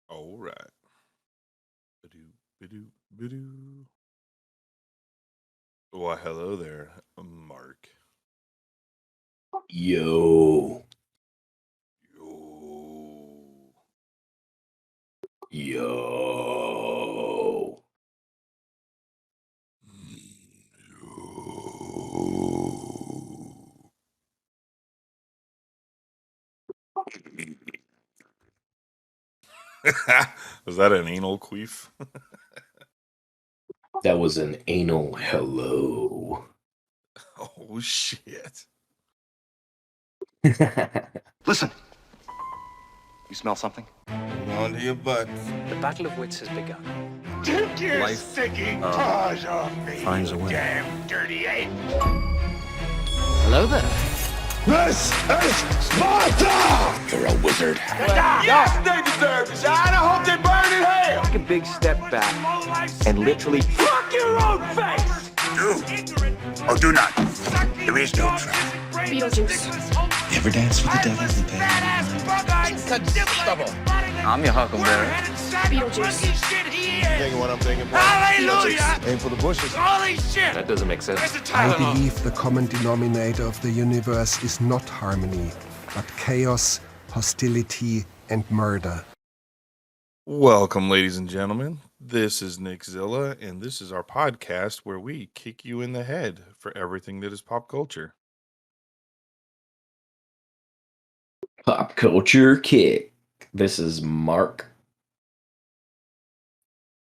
All right. Ba-doo, ba-doo, ba-doo. Why, hello there, Mark. Yo, Yo. yo. Yo. Was that an anal queef? That was an anal hello. Oh, shit. Listen. You smell something? Hold on to your butts. The battle of wits has begun. Take your Life, sticking paws off me, finds you a way. damn dirty ape! Hello there. This is Sparta! You're a wizard. Yes, they deserve it. I hope they burn in hell! Take a big step back and literally Fuck your own face! Do or do not. There is no try. Beetlejuice. You ever dance with the devil in the bed? I'm your huckleberry. Beetlejuice. Thinking what I'm thinking, boy. Hallelujah! Aim for the bushes. Holy shit! That doesn't make sense. Where's the I Tylenol? believe the common denominator of the universe is not harmony, but chaos, hostility, and murder. Welcome, ladies and gentlemen. This is Nick Zilla, and this is our podcast where we kick you in the head for everything that is pop culture. Pop culture kick. This is Mark.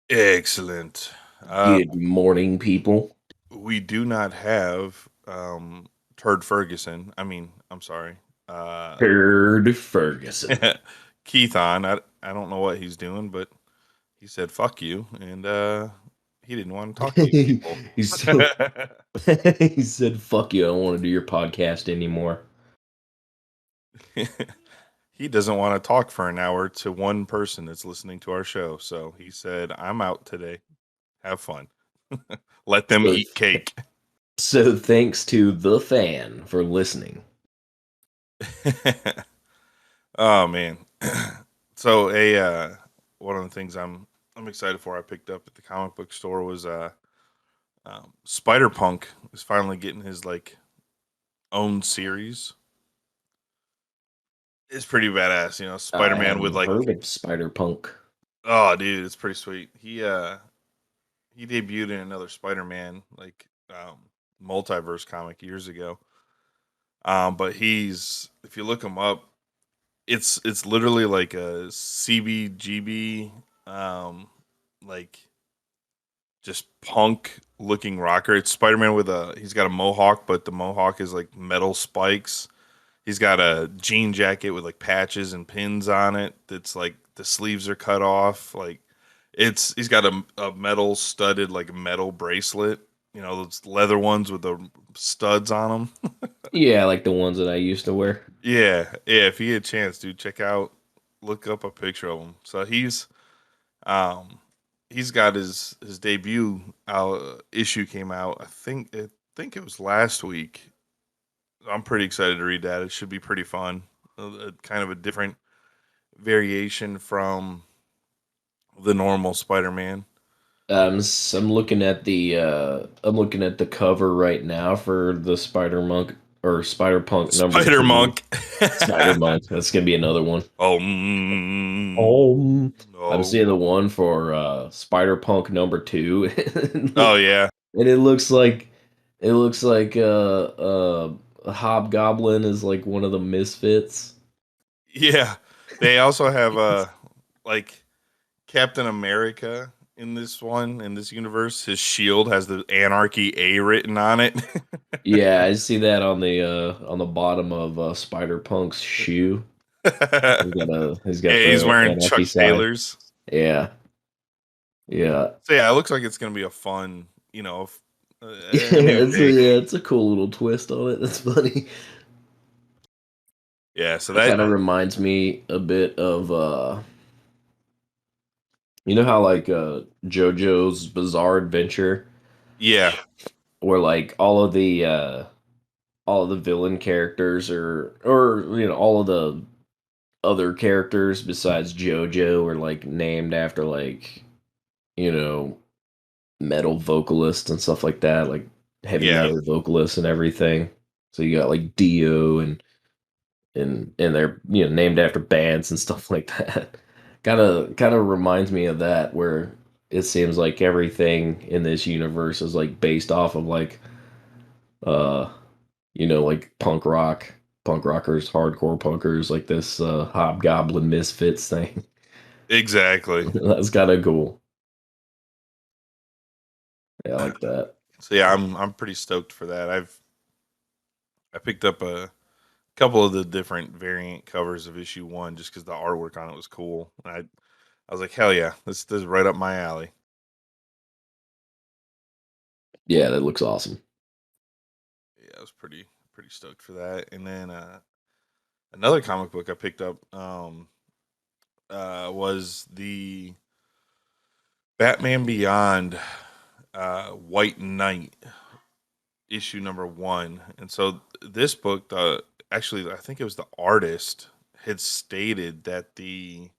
Excellent. Good morning, people. We do not have Turd Ferguson. I'm sorry. Turd Ferguson. Keith on. I don't know what he's doing, but he said fuck you, and he didn't want to talk to you people. he said, fuck you, I don't want to do your podcast anymore. He doesn't want to talk for an hour to one person that's listening to our show. So he said, I'm out today. Have fun. Let them eat cake. So thanks to the fan for listening. Oh man. So one of the things I'm excited for I picked up at the comic book store was Spider-Punk is finally getting his own series. It's pretty badass, you know, Spider-Man with heard of Spider-Punk. Oh dude, it's pretty sweet. He debuted in another Spider-Man multiverse comic years ago. But if you look him up, it's literally like a CBGB just punk looking rocker. It's Spider-Man he's got a mohawk, but the mohawk is like metal spikes. He's got a jean jacket with like patches and pins on it. That's like the sleeves are cut off. Like he's got a metal studded like metal bracelet. You know, those leather ones with the studs on them. Yeah, like the ones that I used to wear. Yeah. If you get a chance, dude, look up a picture of him. So he's got his debut issue came out. I think it was last week. I'm pretty excited to read that. It should be pretty fun. Kind of a different variation from the normal Spider-Man. I'm looking at the cover right now for the Spider-Punk number Spider-Monk. Spider-Monk. That's gonna be another one. I'm seeing the one for Spider-Punk number 2. Oh yeah, and it looks like a Hobgoblin is like one of the misfits. Yeah, they also have Captain America in this universe. His shield has the Anarchy A written on it. Yeah, I see that on the bottom of Spider-Punk's shoe. He's wearing Chuck Taylors. Yeah. So yeah, it looks like it's gonna be a fun, you know. It's a cool little twist on it. That's funny. Yeah, so that kind of reminds me a bit of you know how JoJo's Bizarre Adventure? Yeah. Where like all of the villain characters or you know all of the other characters besides JoJo are like named after like, you know, metal vocalists and stuff like that, like heavy Yeah, metal vocalists and everything. So you got like Dio and they're named after bands and stuff like that. Kind of reminds me of that where it seems like everything in this universe is like based off of like uh like punk rockers, hardcore punkers, like this Hobgoblin Misfits thing. exactly. That's kind of cool. Yeah, I like that. So yeah, I'm pretty stoked for that. I picked up a couple of the different variant covers of issue 1 just because the artwork on it was cool. And I was like, hell yeah, this is right up my alley. Yeah, that looks awesome. Yeah, I was pretty stoked for that. And then another comic book I picked up was the Batman Beyond White Knight issue number 1. And so this book, actually, I think it was the artist had stated that the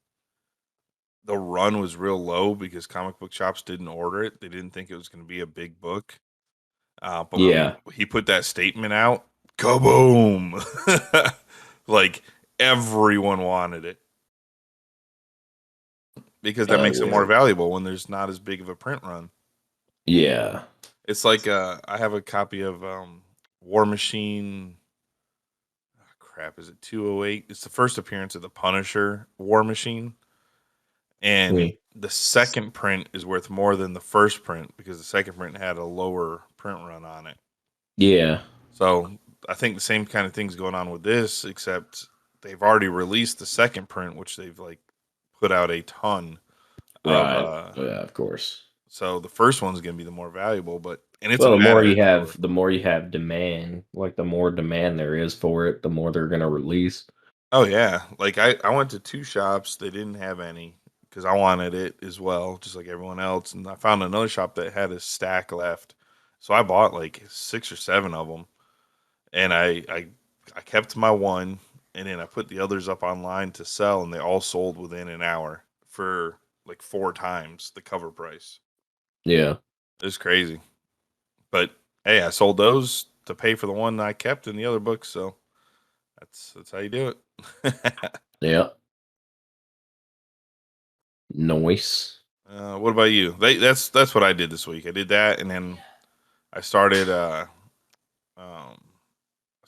run was real low because comic book shops didn't order it. They didn't think it was going to be a big book. But when Yeah. he put that statement out, kaboom! Like everyone wanted it because that makes it more valuable when there's not as big of a print run. Yeah. It's like I have a copy of War Machine. Oh, crap, is it 208? It's the first appearance of the Punisher War Machine. And the second print is worth more than the first print because the second print had a lower print run on it. Yeah. So I think the same kind of thing's going on with this, except they've already released the second print, which they've like put out a ton Right. of. Yeah, of course. So the first one's going to be the more valuable, and it's Well, a badass cover. the more you have demand, like the more demand there is for it, the more they're gonna release. Oh yeah, like I went to 2 shops, they didn't have any because I wanted it as well, just like everyone else, and I found another shop that had a stack left, so I bought like 6 or 7 of them, and I kept my one, and then I put the others up online to sell, and they all sold within an hour for like 4 times the cover price. Yeah. It was crazy, but hey, I sold those to pay for the one I kept in the other books, so that's how you do it. Yeah. Noise. What about you? That's what I did this week. I did that, and then I started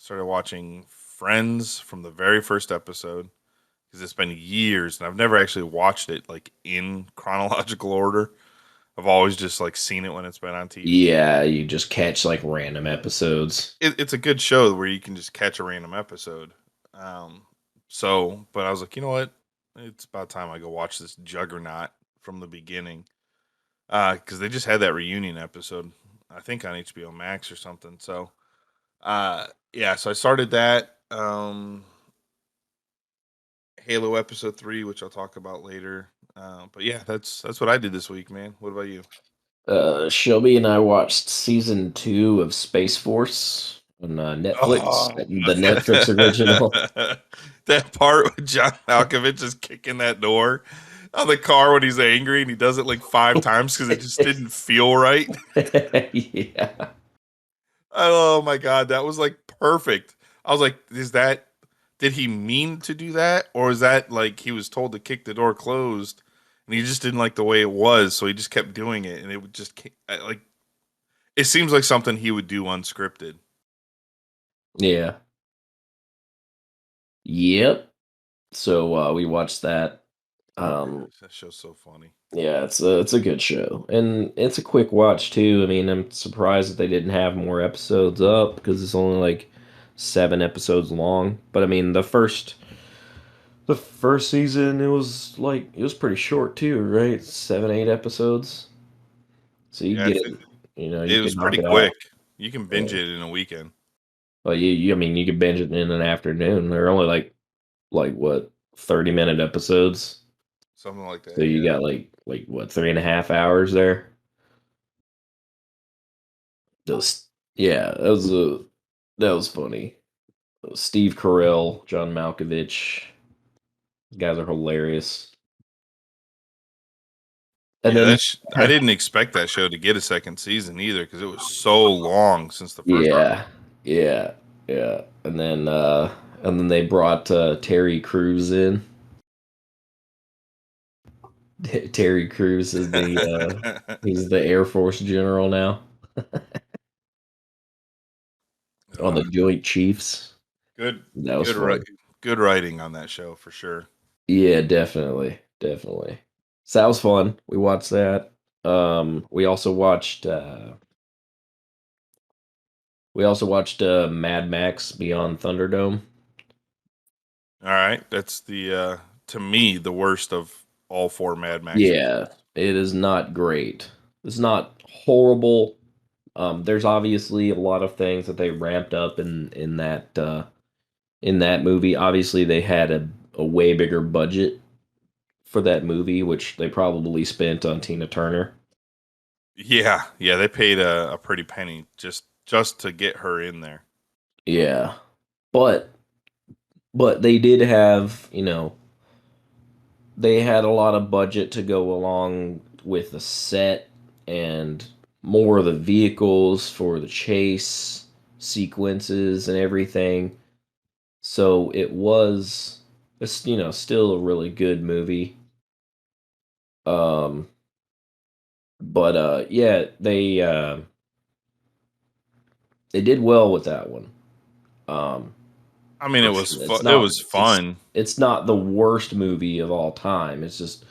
watching Friends from the very first episode because it's been years, and I've never actually watched it like in chronological order. I've always just like seen it when it's been on TV. Yeah, you just catch like random episodes. It's a good show where you can just catch a random episode. But I was like, you know what? It's about time I go watch this Juggernaut from the beginning. Because they just had that reunion episode, I think on HBO Max or something. So, yeah, so I started that. Halo episode 3, which I'll talk about later. But yeah, that's what I did this week, man. What about you? Shelby and I watched season 2 of Space Force on Netflix, the Netflix original. That part with John Malkovich is kicking that door on the car when he's angry, and he does it like 5 times because it just didn't feel right. Yeah. Oh my god, that was like perfect. I was like, did he mean to do that, or is that like he was told to kick the door closed and he just didn't like the way it was, so he just kept doing it, and it would just like it seems like something he would do unscripted. Yeah. Yep. So we watched that. That show's so funny. Yeah, it's a good show, and it's a quick watch too. I mean, I'm surprised that they didn't have more episodes up because it's only like 7 episodes long. But I mean, the first season it was pretty short too, right? 7, 8 episodes. So you get it. It was pretty quick. You can binge it in a weekend. Well, I mean, you could binge it in an afternoon. They're only like what 30-minute episodes. Something like that. So you got like what 3.5 hours there. Yeah, that was funny. Steve Carell, John Malkovich, These guys are hilarious. And Yeah, then I didn't expect that show to get a second season either because it was so long since the first one. yeah. And then they brought Terry Crews in. Terry Crews is he's the Air Force general now on the Joint Chiefs. Good, That was fun. good writing on that show for sure. Yeah, definitely. So that was fun. We watched that. We also watched Mad Max Beyond Thunderdome. All right, that's the to me the worst of all four Mad Max. Yeah, it is not great. It's not horrible. There's obviously a lot of things that they ramped up in that movie. Obviously, they had a way bigger budget for that movie, which they probably spent on Tina Turner. Yeah, they paid a pretty penny just to get her in there. Yeah, but they did have, they had a lot of budget to go along with the set and more of the vehicles for the chase sequences and everything. So it's still a really good movie. But yeah, they did well with that one. I mean, it was it was fun. It's not the worst movie of all time. It's just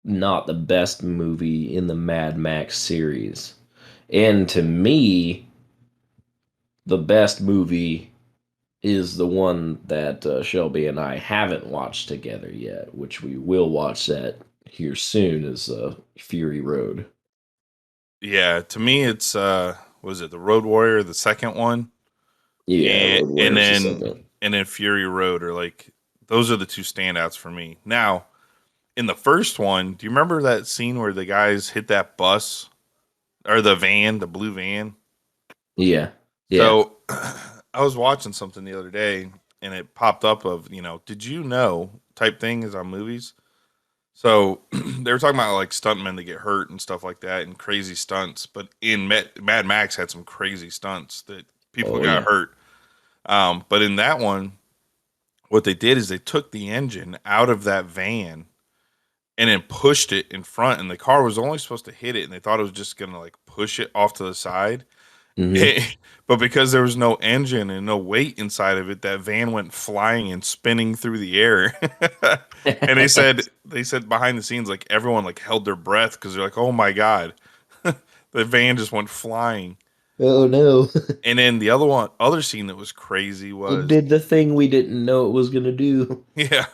not the best movie in the Mad Max series. And to me, the best movie is the one that Shelby and I haven't watched together yet, which we will watch that here soon, is Fury Road. Yeah, to me, it's was it the Road Warrior, the second one? Yeah, and then Fury Road are like those are the two standouts for me. Now, in the first one, do you remember that scene where the guys hit that bus or the van, the blue van? Yeah. So I was watching something the other day and it popped up of, did you know type thing is on movies. So they were talking about like stuntmen that get hurt and stuff like that and crazy stunts. But in Mad Max had some crazy stunts that people got hurt. But in that one, what they did is they took the engine out of that van and then pushed it in front, and the car was only supposed to hit it, and they thought it was just gonna like push it off to the side. Mm-hmm. But because there was no engine and no weight inside of it, that van went flying and spinning through the air. And they said behind the scenes, like everyone like held their breath because they're like, "Oh my god, the van just went flying." Oh no! And then the other scene that was crazy was it did the thing we didn't know it was gonna do. Yeah.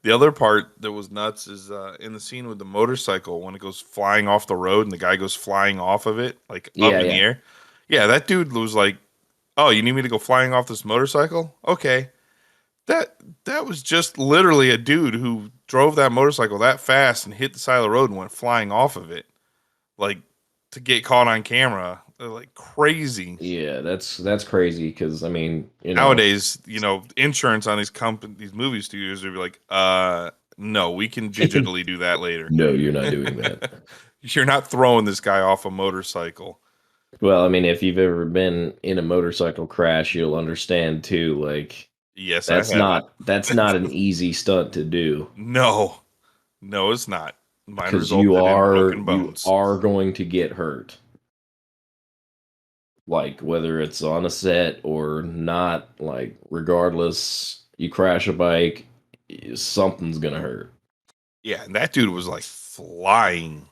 The other part that was nuts is in the scene with the motorcycle when it goes flying off the road and the guy goes flying off of it, like up in the air. Yeah, that dude was like, "Oh, you need me to go flying off this motorcycle? Okay." That was just literally a dude who drove that motorcycle that fast and hit the side of the road and went flying off of it, like to get caught on camera. They're like crazy. Yeah, that's crazy because I mean, nowadays, insurance on these movie studios would be like, no, we can digitally do that later. No, you're not doing that. You're not throwing this guy off a motorcycle. Well, I mean, if you've ever been in a motorcycle crash, you'll understand too. Like, yes, that's not an easy stunt to do. No, it's not. Because you are going to get hurt. Like, whether it's on a set or not, like, regardless, you crash a bike, something's gonna hurt. Yeah, and that dude was like flying.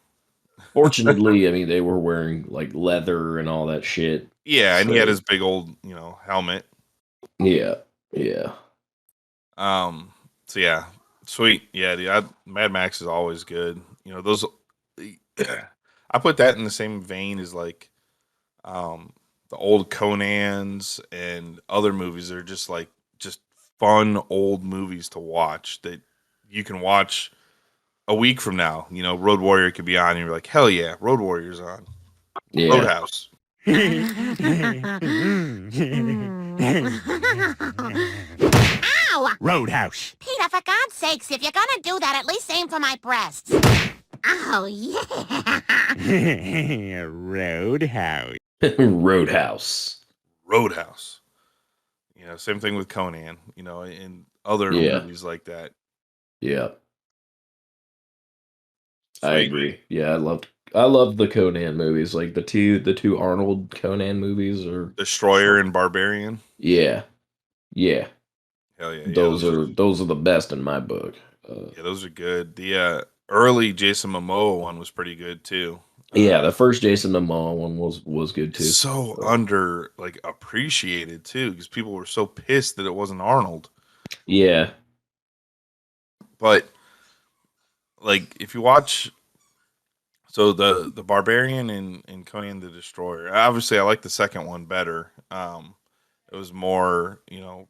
Fortunately, I mean, they were wearing like leather and all that shit. Yeah, and he had his big old, helmet. Yeah. So yeah, sweet. Yeah, Mad Max is always good. Those. I put that in the same vein as like, the old Conans and other movies that are just fun old movies to watch that you can watch a week from now. Road Warrior could be on and you're like, hell yeah, Road Warrior's on. Yeah. Roadhouse. Ow! Roadhouse. Peter, for God's sakes, if you're gonna do that, at least aim for my breasts. Oh, yeah. Roadhouse. Roadhouse. Roadhouse. You know, same thing with Conan. You know, in other Yeah. movies like that. Yeah, I Sweet. agree. Yeah, I loved the Conan movies. Like the two Arnold Conan movies are Destroyer and Barbarian. yeah. Yeah. Hell yeah, Those are the best in my book. yeah, those are good. The early Jason Momoa one was pretty good too. Yeah, the first Jason Momoa one was good too. So under like appreciated too, because people were so pissed that it wasn't Arnold. Yeah. But like if you watch, so the Barbarian and Conan the Destroyer. Obviously, I like the second one better. It was more, you know,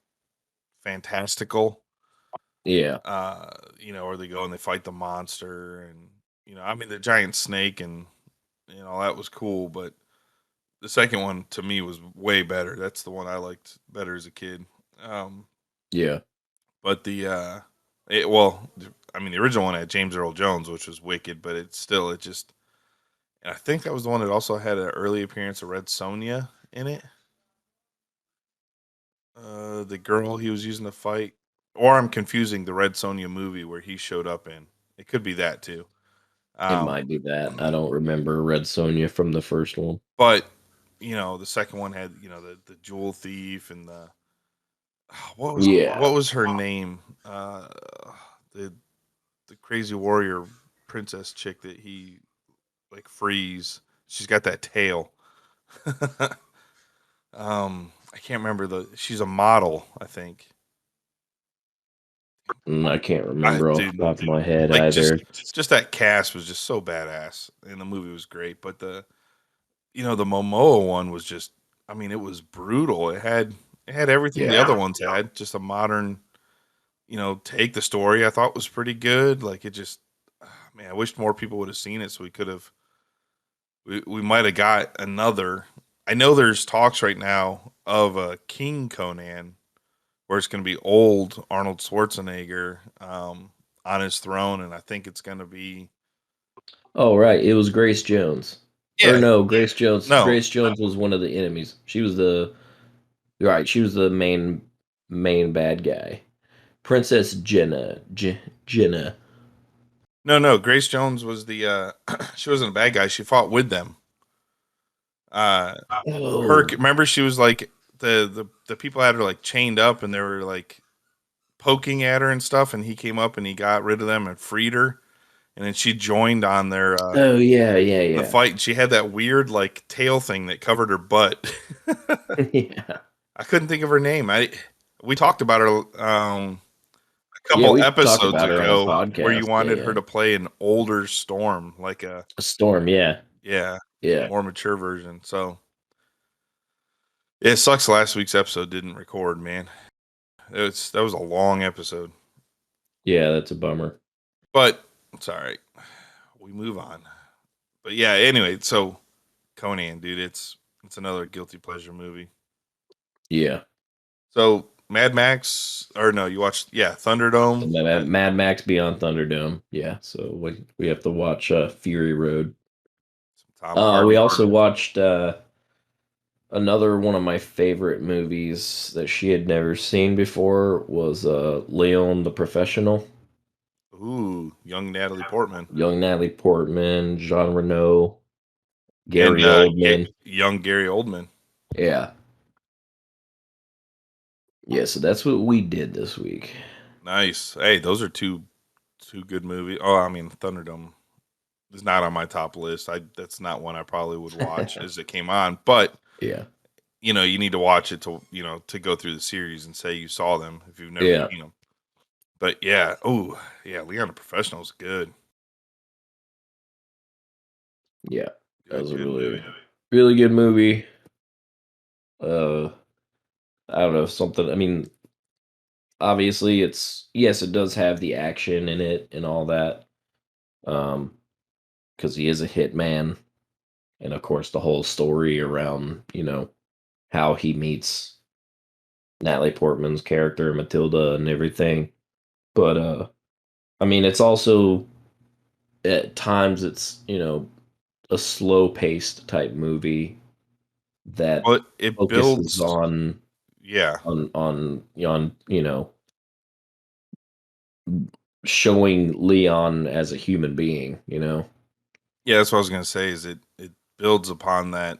fantastical. Yeah. You know, where they go and they fight the monster, and you know, I mean, the giant snake, and you know, that was cool. But the second one to me was way better. That's the one I liked better as a kid. Yeah. But I mean, the original one had James Earl Jones, which was wicked, but it just, and I think that was the one that also had an early appearance of Red Sonja in it. The girl he was using to fight, or I'm confusing the Red Sonja movie where he showed up in. It could be that too. It might be that. I don't remember Red Sonja from the first one. But you know, the second one had, you know, the jewel thief and the what was her name? The crazy warrior princess chick that he like frees. She's got that tail. I can't remember she's a model, I think. I can't remember off the top of my head like either. just that cast was just so badass, and the movie was great. But the Momoa one was just, I mean, it was brutal. It had everything the other ones had, just a modern, you know, take. The story I thought was pretty good. Like it just, man, I wished more people would have seen it so we could have, we might have got another. I know there's talks right now of a King Conan where it's going to be old Arnold Schwarzenegger on his throne, and I think it's going to be. Oh right, it was Grace Jones. Yeah. Or no, Grace Jones. No. Grace Jones was one of the enemies. She was the main bad guy. Princess Jenna. Jenna. No. Grace Jones was the. She wasn't a bad guy. She fought with them. Remember, she was like the people had her like chained up, and they were like poking at her and stuff, and he came up and he got rid of them and freed her, and then she joined on their the fight, and she had that weird like tail thing that covered her butt. Yeah. I couldn't think of her name. We talked about her a couple episodes ago where you wanted her to play an older Storm, like a Storm, yeah. More mature version. So it sucks last week's episode didn't record, man. That was a long episode. Yeah, that's a bummer. But it's all right. We move on. But yeah, anyway, so Conan, dude, it's another guilty pleasure movie. Yeah. So Mad Max, or no, you watched Thunderdome. Mad Max Beyond Thunderdome. Yeah, so we have to watch Fury Road. We also watched another one of my favorite movies that she had never seen before was Leon the Professional. Ooh, young Natalie Portman. Jean Reno, Gary Oldman. Young Gary Oldman. Yeah. Yeah, so that's what we did this week. Nice. Hey, those are two good movies. Oh, I mean, Thunderdome is not on my top list. That's not one I probably would watch as it came on. But yeah, you know, you need to watch it to go through the series and say you saw them if you've never seen them. But yeah, Leon the Professional is good. Yeah, that was a really good movie. I don't know, something. I mean, obviously, it does have the action in it and all that. Because he is a hitman, and of course, the whole story around how he meets Natalie Portman's character, Matilda, and everything. But I mean, it's also at times it's a slow paced type movie that But it focuses builds, on yeah, showing Leon as a human being. yeah. That's what I was gonna say. Is it builds upon that.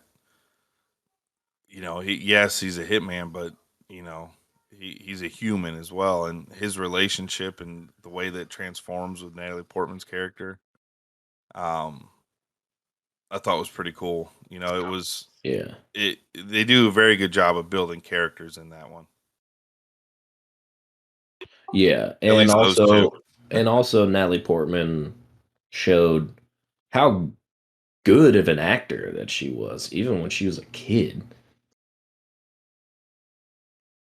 Yes, he's a hitman, but he's a human as well, and his relationship and the way that transforms with Natalie Portman's character, um, I thought was pretty cool. It was Yeah, it. They do a very good job of building characters in that one. yeah, At least those two. and also Natalie Portman showed how good of an actor that she was, even when she was a kid.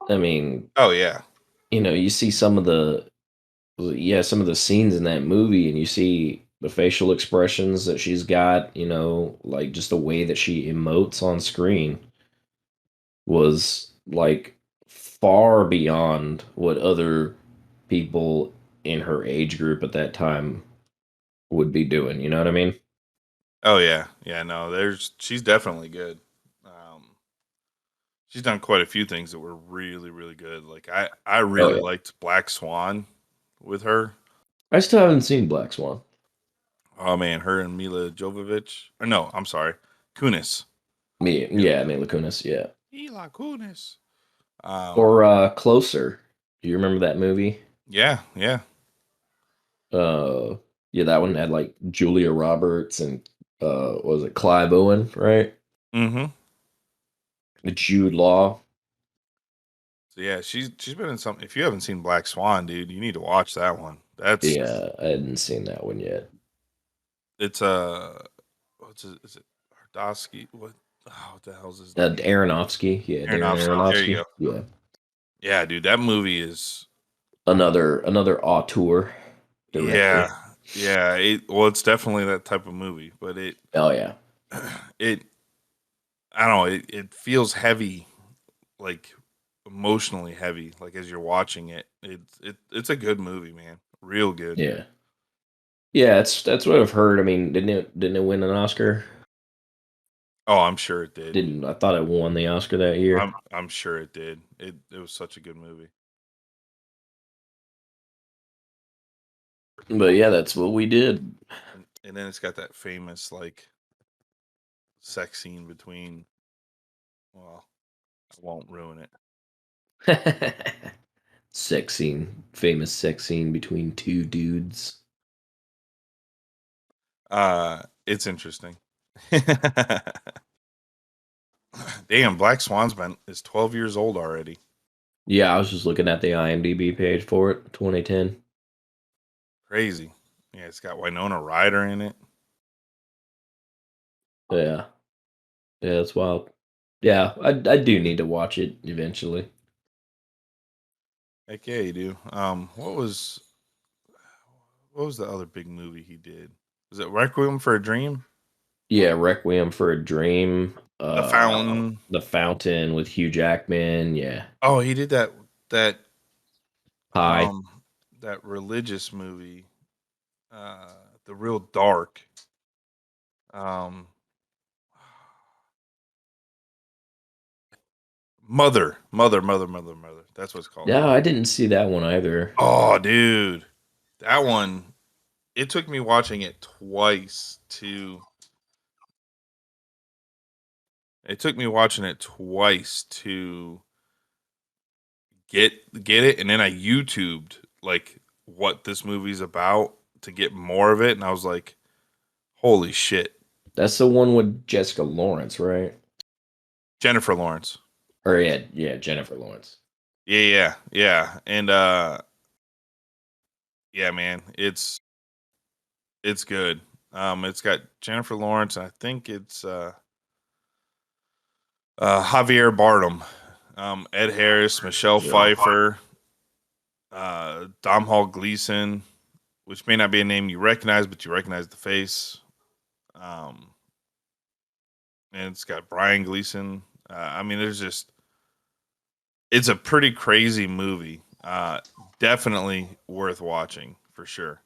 I mean, Oh yeah, you see some of the scenes in that movie, and you see the facial expressions that she's got, like just the way that she emotes on screen was like far beyond what other people in her age group at that time would be doing. You know what I mean? oh yeah, yeah. No, she's definitely good. She's done quite a few things that were really, really good. Like I Oh really yeah. liked Black Swan with her. I still haven't seen Black Swan. Oh man, her and Mila Jovovich. Or no, I'm sorry, Kunis. Me, Yeah, yeah, Mila Kunis, yeah. Mila Kunis. Or Closer. Do you remember that movie? Yeah, yeah. Uh, yeah, that one had like Julia Roberts and what was it Clive Owen, right? Mm-hmm. Jude Law. So yeah, she's been in some. If you haven't seen Black Swan, dude, you need to watch that one. That's Yeah, I hadn't seen that one yet. it's what's it? Is it Hardosky? What the hell's his name? Aronofsky, yeah, Darren Aronofsky. There you Aronofsky, go. yeah. Yeah, dude, that movie is. Another auteur director. Yeah, yeah. Well, it's definitely that type of movie, but Oh yeah, it I don't know. It feels heavy, like emotionally heavy, like as you're watching it. It's a good movie, man. Real good. yeah, yeah. That's what I've heard. I mean, didn't it win an Oscar? Oh, I'm sure it did. Didn't I thought it won the Oscar that year? I'm sure it did. It was such a good movie. But yeah, that's what we did. And then it's got that famous like sex scene between. Well, I won't ruin it. Sex scene, famous sex scene between two dudes. It's interesting. Damn, Black Swan's been is 12 years old already. Yeah, I was just looking at the IMDb page for it, 2010. Crazy. Yeah, it's got Winona Ryder in it. Yeah, yeah, that's wild. Yeah, I do need to watch it eventually. Heck yeah, you do. What was the other big movie he did? Was it Requiem for a Dream? Yeah, Requiem for a Dream, The Fountain. The Fountain with Hugh Jackman. Yeah, Oh, he did that Hi. um that religious movie, The Real Dark. Um, Mother. That's what it's called. Yeah, I didn't see that one either. Oh, dude, that one. It took me watching it twice to. It took me watching it twice to get it, and then I YouTubed like what this movie's about to get more of it, and I was like, "Holy shit!" That's the one with Jessica Lawrence, right? Jennifer Lawrence. Or yeah, Jennifer Lawrence. Yeah, and yeah, man, it's good. It's got Jennifer Lawrence, and I think it's Javier Bardem, Ed Harris, Michelle Pfeiffer, Domhnall Gleeson, which may not be a name you recognize, but you recognize the face. Um, and it's got Brian Gleason. I mean, there's just It's a pretty crazy movie. Definitely worth watching for sure.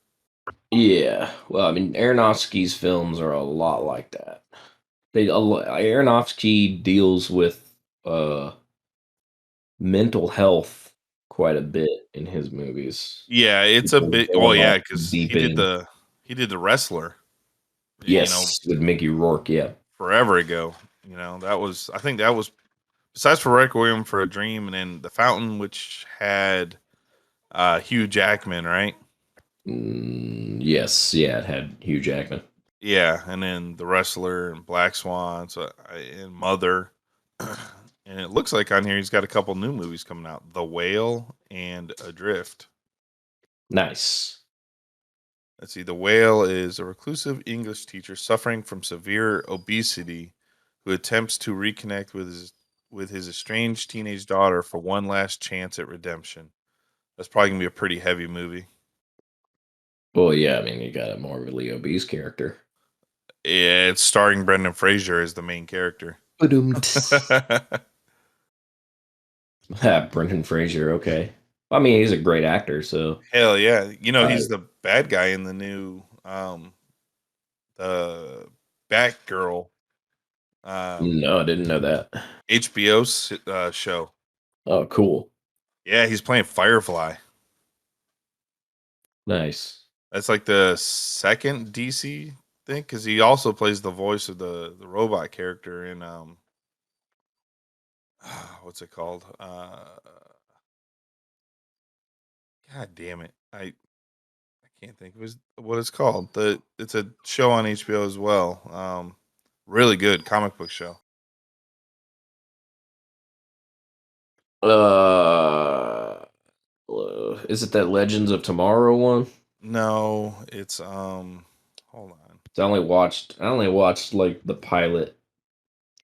Yeah. Well, I mean, Aronofsky's films are a lot like that. Aronofsky deals with mental health quite a bit in his movies. Yeah, it's a bit. Oh Going yeah, off because deep end. he did the Wrestler. You know, Yes, with Mickey Rourke. Yeah. forever ago. You know, I think that was besides for Requiem for a Dream, and then The Fountain, which had Hugh Jackman, right? Yes. Yeah, it had Hugh Jackman. Yeah, and then The Wrestler and Black Swan, and Mother. And it looks like on here he's got a couple new movies coming out: The Whale and Adrift. Nice. Let's see. The Whale is a reclusive English teacher suffering from severe obesity who attempts to reconnect with his estranged teenage daughter for one last chance at redemption. That's probably gonna be a pretty heavy movie. Well, yeah, I mean, you got a morbidly obese character. Yeah, it's starring Brendan Fraser as the main character. Brendan Fraser, okay. I mean, he's a great actor, so Hell yeah! You know uh, he's the bad guy in the new the Batgirl no, I didn't know that. HBO show. Oh, cool. Yeah, he's playing Firefly. Nice. That's like the second DC thing because he also plays the voice of the robot character in what's it called? God damn it! I can't think of what it's called. It's a show on HBO as well. Really good comic book show. Uh, is it that Legends of Tomorrow one? No, it's hold on. I only watched like the pilot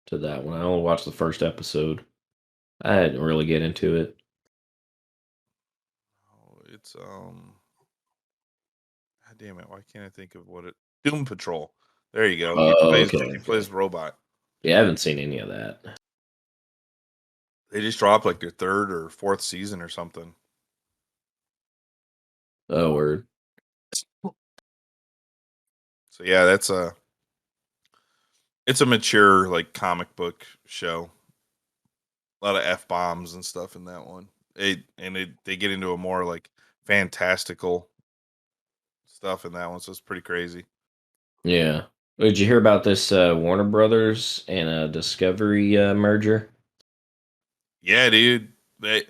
to that one. I only watched the first episode. I didn't really get into it. Oh, it's God damn it! Why can't I think of what it? Doom Patrol. There you go. Oh, okay, He okay. plays robot. Yeah, I haven't seen any of that. They just dropped like their third or fourth season or something. Oh, word. So yeah, it's a mature like comic book show. A lot of f bombs and stuff in that one. They get into a more like fantastical stuff in that one, so it's pretty crazy. Yeah. Did you hear about this Warner Brothers and Discovery merger? Yeah, dude. They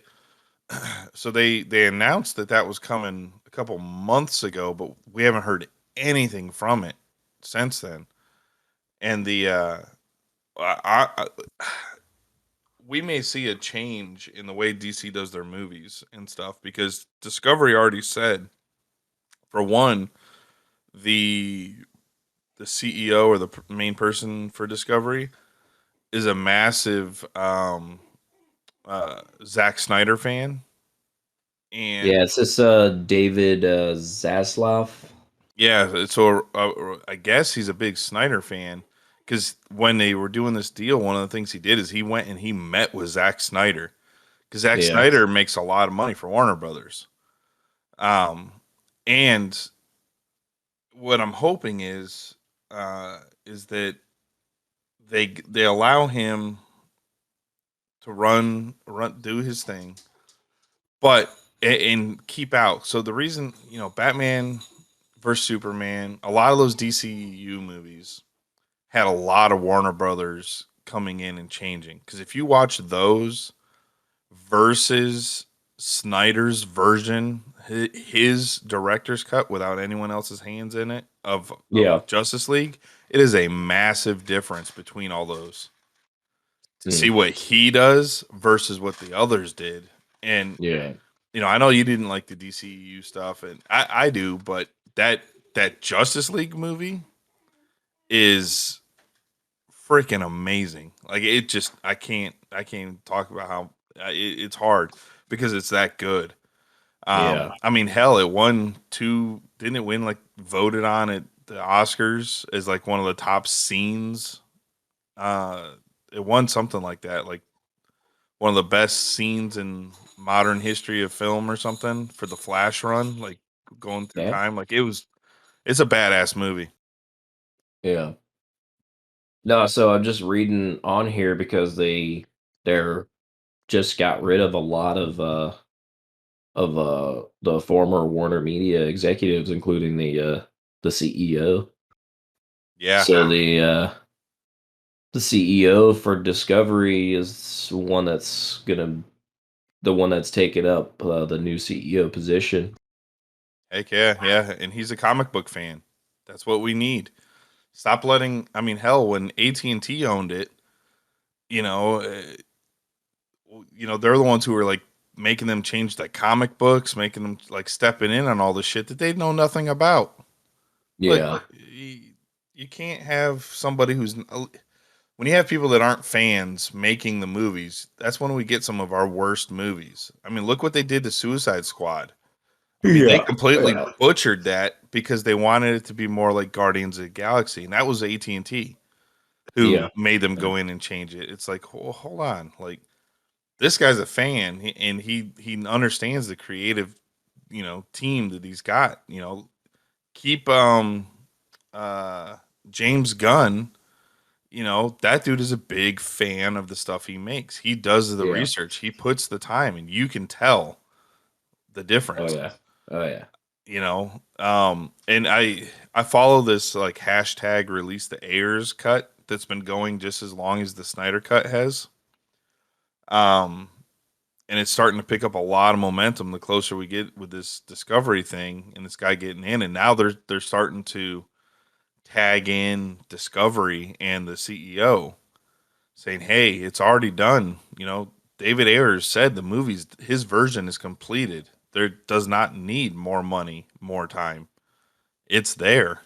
announced that was coming a couple months ago, but we haven't heard anything from it since then. And I we may see a change in the way DC does their movies and stuff because Discovery already said, for one, the CEO or the main person for Discovery is a massive Zack Snyder fan, and Yeah, it's this David Zaslav. yeah, so I guess he's a big Snyder fan because when they were doing this deal, one of the things he did is he went and he met with Zack Snyder because Zack Yeah. Snyder makes a lot of money for Warner Brothers. Um, and what I'm hoping is that they allow him to do his thing, but and keep out. So the reason Batman versus Superman, a lot of those DCU movies had a lot of Warner Brothers coming in and changing. Because if you watch those versus Snyder's version, his director's cut without anyone else's hands in it of Yeah. Justice League, it is a massive difference between all those. To see what he does versus what the others did. And Yeah. I know you didn't like the DCU stuff, and I do, but that Justice League movie is freaking amazing. Like it just I can't talk about how it's hard because it's that good. Yeah. I mean, hell, it won two. Didn't it win like voted on at the Oscars as like one of the top scenes? It won something like that, like one of the best scenes in modern history of film or something for the Flash run, like going through Yeah. time. Like it's a badass movie. Yeah. No, so I'm just reading on here because they're just got rid of a lot of the former Warner Media executives, including the CEO. Yeah. So the CEO for Discovery is the one that's taken up the new CEO position. Heck yeah, yeah. And he's a comic book fan. That's what we need. Stop letting. I mean, hell, when AT&T owned it, you know, they're the ones who were like making them change like comic books, making them like stepping in on all the shit that they know nothing about. Like Yeah. you can't have somebody who's when you have people that aren't fans making the movies. That's when we get some of our worst movies. I mean, look what they did to Suicide Squad. I mean, they Yeah. completely Yeah. butchered that because they wanted it to be more like Guardians of the Galaxy, and that was AT&T who Yeah. made them go in and change it. It's like, hold on, like this guy's a fan, and he understands the creative, team that he's got. Keep uh James Gunn. That dude is a big fan of the stuff he makes. He does the Yeah. research. He puts the time, and you can tell the Oh difference. yeah. Oh yeah. And I follow this like hashtag release the Ayers cut that's been going just as long as the Snyder cut has. Um, and it's starting to pick up a lot of momentum the closer we get with this Discovery thing and this guy getting in. And now they're starting to tag in Discovery and the CEO saying, "Hey, it's already done." David Ayers said his version is completed. There does not need more money, more time. It's there.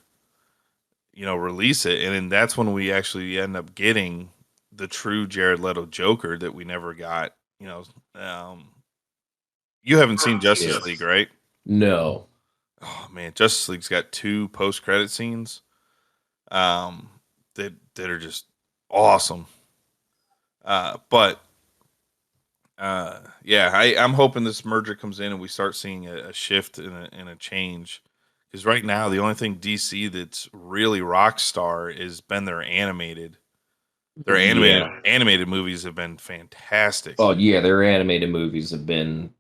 Release it, and then that's when we actually end up getting the true Jared Leto Joker that we never got. You haven't seen Justice League, Yes. right? No. Oh man, Justice League's got 2 post-credit scenes that are just awesome. But yeah, I'm hoping this merger comes in and we start seeing a shift and a change. Because right now, the only thing DC that's really rock star is been their animated. Their Yeah. animated movies have been fantastic Oh yeah, their animated movies have been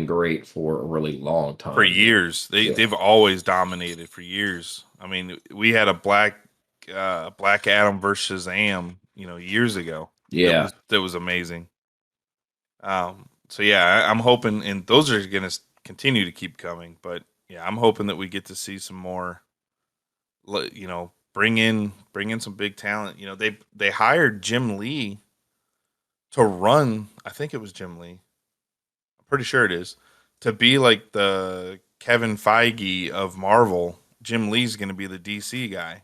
great for a really long for time. years. Yeah. They've always dominated for years. I mean, we had a Black Adam versus Shazam, years ago. Yeah. That was amazing. So yeah, I'm hoping, and those are going to continue to keep coming. But yeah, I'm hoping that we get to see some more. Bring in some big talent. They hired Jim Lee to run. I think it was Jim Lee. I'm pretty sure it is to be like the Kevin Feige of Marvel. Jim Lee's going to be the DC guy.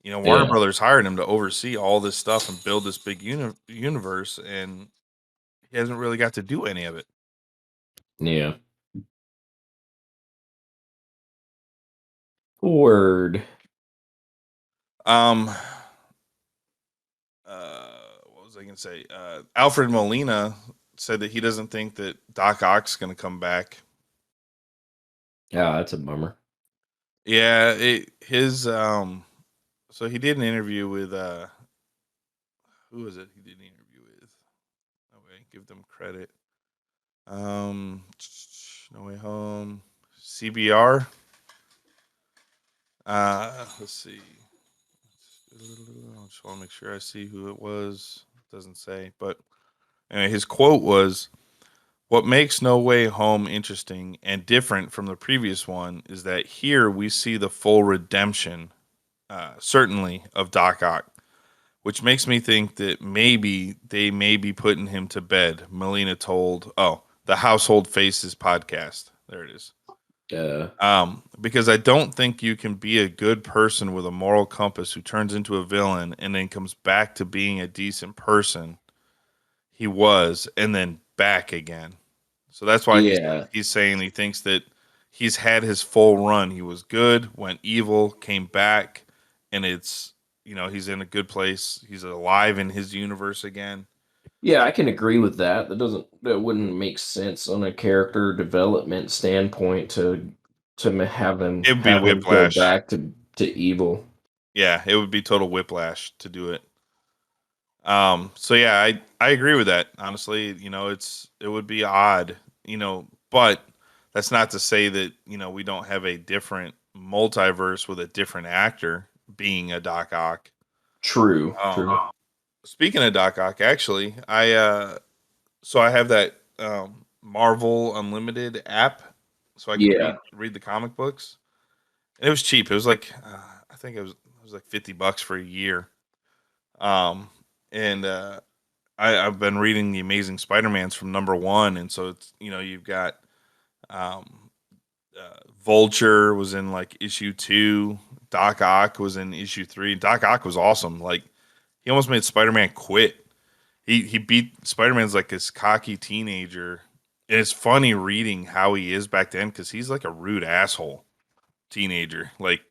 Warner Yeah. Brothers hired him to oversee all this stuff and build this big universe, and he hasn't really got to do any of it. Yeah. Word. Um, what was I going to say? Alfred Molina said that he doesn't think that Doc Ock's going to come back. Yeah, that's a bummer. Yeah, so he did an interview with who was it? He did an interview with. No way, give them credit. No Way Home, CBR. Let's see. I just want to make sure I see who it was. It doesn't say, but anyway, his quote was, "What makes No Way Home interesting and different from the previous one is that here we see the full redemption, certainly, of Doc Ock, which makes me think that maybe they may be putting him to bed." Melina told, the Household Faces podcast. There it is. Because I don't think you can be a good person with a moral compass who turns into a villain and then comes back to being a decent person he was, and then back again. So that's why Yeah. he's saying he thinks that he's had his full run. He was good, went evil, came back, and it's he's in a good place. He's alive in his universe again. Yeah, I can agree with that. That wouldn't make sense on a character development standpoint have him It would be go whiplash. back to evil. Yeah, it would be total whiplash to do it. So yeah, I agree with that. Honestly, it would be odd, but that's not to say that, we don't have a different multiverse with a different actor being a Doc Ock. True. True. Speaking of Doc Ock, actually, I have that Marvel Unlimited app, so I can read the comic books. And it was cheap. It was like I think it was like $50 for a year. And I've been reading the Amazing Spider-Mans from #1, and so it's you've got Vulture was in like issue 2, Doc Ock was in issue 3. Doc Ock was awesome. Like he almost made Spider-Man quit. He beat Spider-Man's like this cocky teenager, and it's funny reading how he is back then because he's like a rude asshole teenager. Like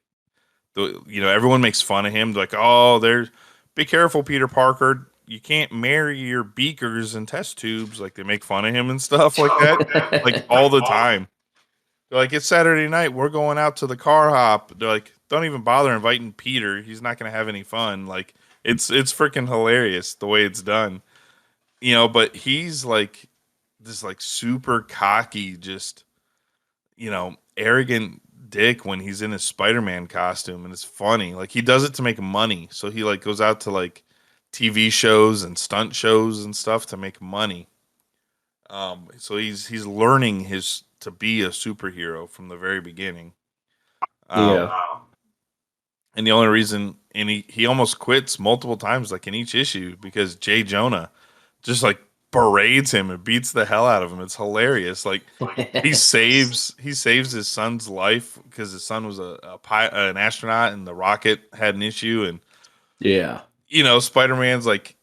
everyone makes fun of him. Like, oh, be careful, Peter Parker. You can't marry your beakers and test tubes. Like they make fun of him and stuff like that, like all the time. They're like, it's Saturday night. We're going out to the car hop. They're like, don't even bother inviting Peter. He's not going to have any fun. Like it's freaking hilarious the way it's done, but he's like this like super cocky, just, arrogant dick when he's in his Spider-Man costume. And it's funny. Like he does it to make money. So he like goes out to like TV shows and stunt shows and stuff to make money. So he's learning to be a superhero from the very beginning. And the only reason, and he almost quits multiple times, like in each issue, because Jay Jonah just like berates him and beats the hell out of him. It's hilarious. Like he saves his son's life because his son was an astronaut and the rocket had an issue, and Spider-Man's like,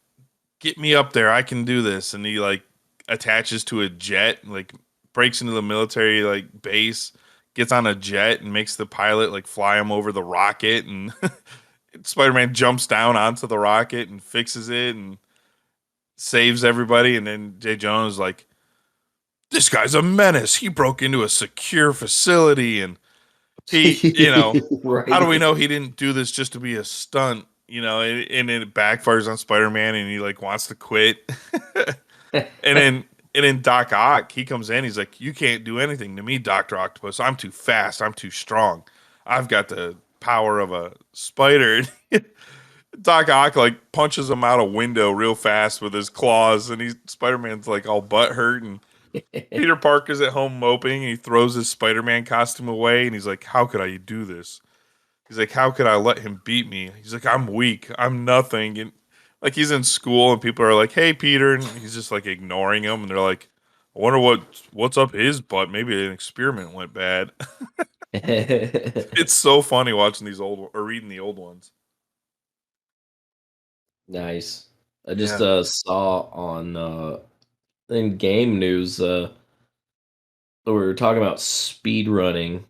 get me up there, I can do this, and he like attaches to a jet, like breaks into the military like base, gets on a jet and makes the pilot like fly him over the rocket, and Spider-Man jumps down onto the rocket and fixes it and saves everybody. And then Jay Jonah is like, this guy's a menace. He broke into a secure facility, and he, right. How do we know he didn't do this just to be a stunt? And it backfires on Spider-Man, and he like wants to quit. And then Doc Ock, he comes in, he's like, you can't do anything to me, Dr. Octopus. I'm too fast. I'm too strong. I've got the power of a spider. Doc Ock like punches him out a window real fast with his claws, and Spider-Man's like all butthurt, and Peter Parker's at home moping, and he throws his Spider-Man costume away, and he's like, how could I do this? He's like, how could I let him beat me? He's like, I'm weak. I'm nothing. And like he's in school and people are like, hey, Peter. And he's just like ignoring him. And they're like, I wonder what's up his butt. Maybe an experiment went bad. It's so funny watching these reading the old ones. Nice. I just saw on in game news we were talking about speed running.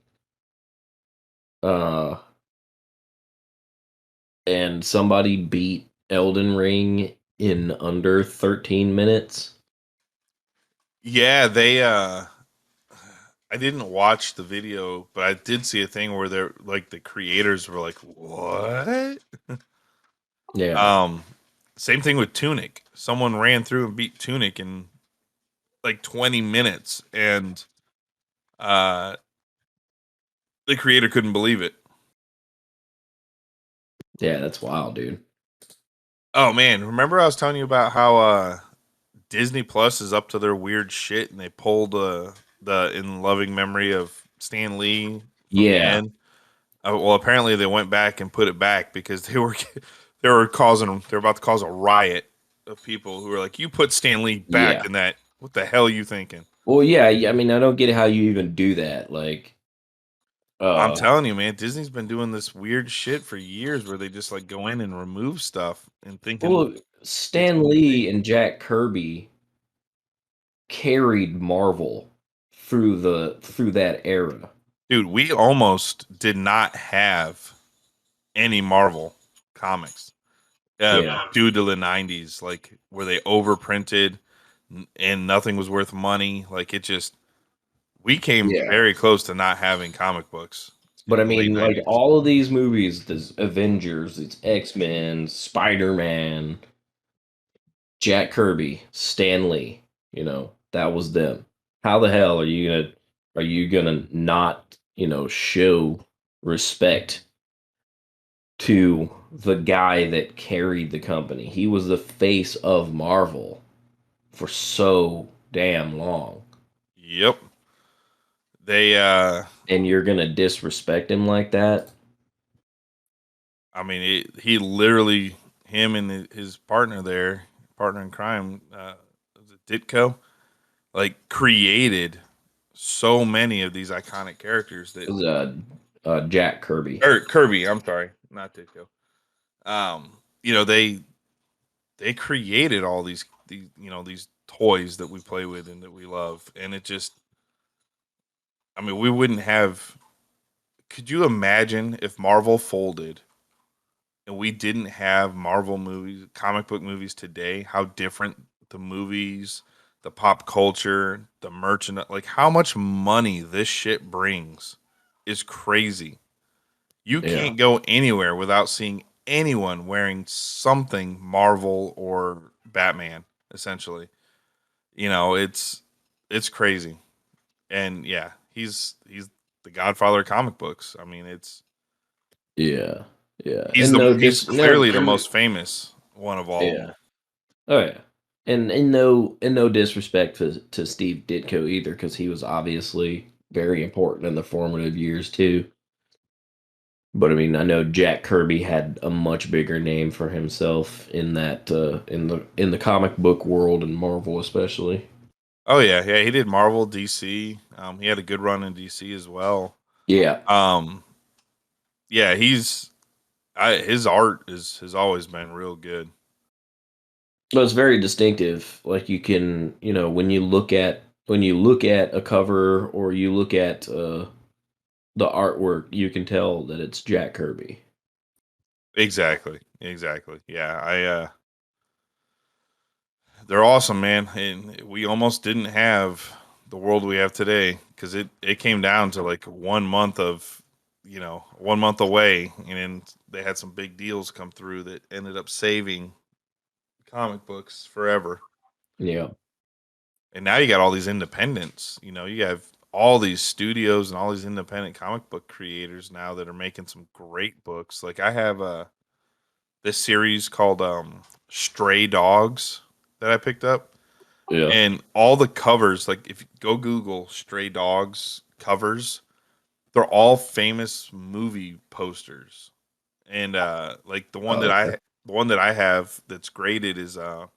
And somebody beat Elden Ring in under 13 minutes. Yeah, they I didn't watch the video, but I did see a thing where they're like the creators were like, what? Yeah. Same thing with Tunic. Someone ran through and beat Tunic in like 20 minutes, and the creator couldn't believe it. Yeah, that's wild, dude. Oh man, remember I was telling you about how Disney Plus is up to their weird shit, and they pulled the In Loving Memory of Stan Lee from the end? Well, apparently they went back and put it back because they were about to cause a riot of people who were like, you put Stan Lee back in that. What the hell are you thinking? Well, yeah, I mean, I don't get how you even do that. Like, I'm telling you, man, Disney's been doing this weird shit for years where they just like go in and remove stuff and thinking. Well, Stan Lee and Jack Kirby carried Marvel through that era. Dude, we almost did not have any Marvel comics. Yeah. Due to the 90s, like where they overprinted and nothing was worth money. Like we came Yeah. very close to not having comic books. But I in the late mean, like 90s. all of these movies, there's Avengers, it's X-Men, Spider-Man, Jack Kirby, Stan Lee, that was them. How the hell are you gonna not, show respect to the guy that carried the company? He was the face of Marvel for so damn long. Yep. They And you're gonna disrespect him like that? I mean, he literally, him and his partner in crime, was it Ditko, like created so many of these iconic characters that It was Jack Kirby. or Kirby, I'm sorry, not Ditko. They created all these toys that we play with and that we love, and it just, I mean, we wouldn't have. Could you imagine if Marvel folded and we didn't have Marvel movies, comic book movies today? How different the movies, the pop culture, the merchandise, like how much money this shit brings is crazy. You Yeah. can't go anywhere without seeing anyone wearing something Marvel or Batman, essentially. It's crazy. And yeah, he's the godfather of comic books. I mean, Yeah. Yeah. he's And he's clearly the most famous one of all of Yeah. them. Oh yeah. And no disrespect to Steve Ditko either, because he was obviously very important in the formative years too. But I mean, I know Jack Kirby had a much bigger name for himself in that in the comic book world and Marvel especially. Oh yeah, yeah. He did Marvel, DC. He had a good run in DC as well. Yeah. Yeah, his art has always been real good. Well, it's very distinctive. Like you can, when you look at a cover or you look at the artwork, you can tell that it's Jack Kirby. Exactly. Yeah, they're awesome, man. And we almost didn't have the world we have today because it came down to like 1 month of 1 month away, and then they had some big deals come through that ended up saving comic books forever. Yeah. And now you got all these independents. You have all these studios and all these independent comic book creators now that are making some great books. Like I have this series called Stray Dogs that I picked up. Yeah. And all the covers, like if you go Google Stray Dogs covers, they're all famous movie posters. And like the one that I have that's graded is the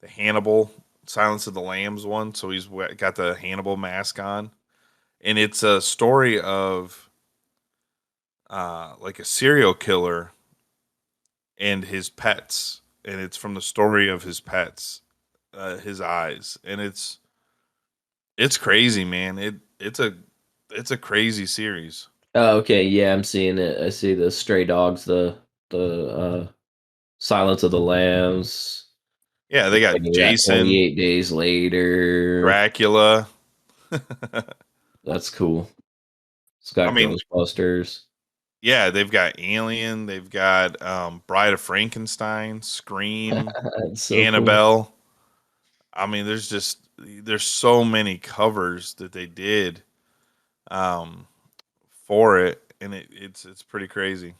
Hannibal Silence of the Lambs one. So he's got the Hannibal mask on, and it's a story of like a serial killer and his pets, and it's from the story of his pets, his eyes, and it's crazy, man. It's a crazy series. Oh, okay. Yeah, I'm seeing it. I see the Stray Dogs, the Silence of the Lambs. Yeah, they got Like, Jason, 28 Days Later. Dracula. That's cool. It's got I mean, Ghostbusters. yeah, they've got Alien, they've got Bride of Frankenstein, Scream, That's so cool. Annabelle. I mean, there's so many covers that they did for it, and it's pretty crazy.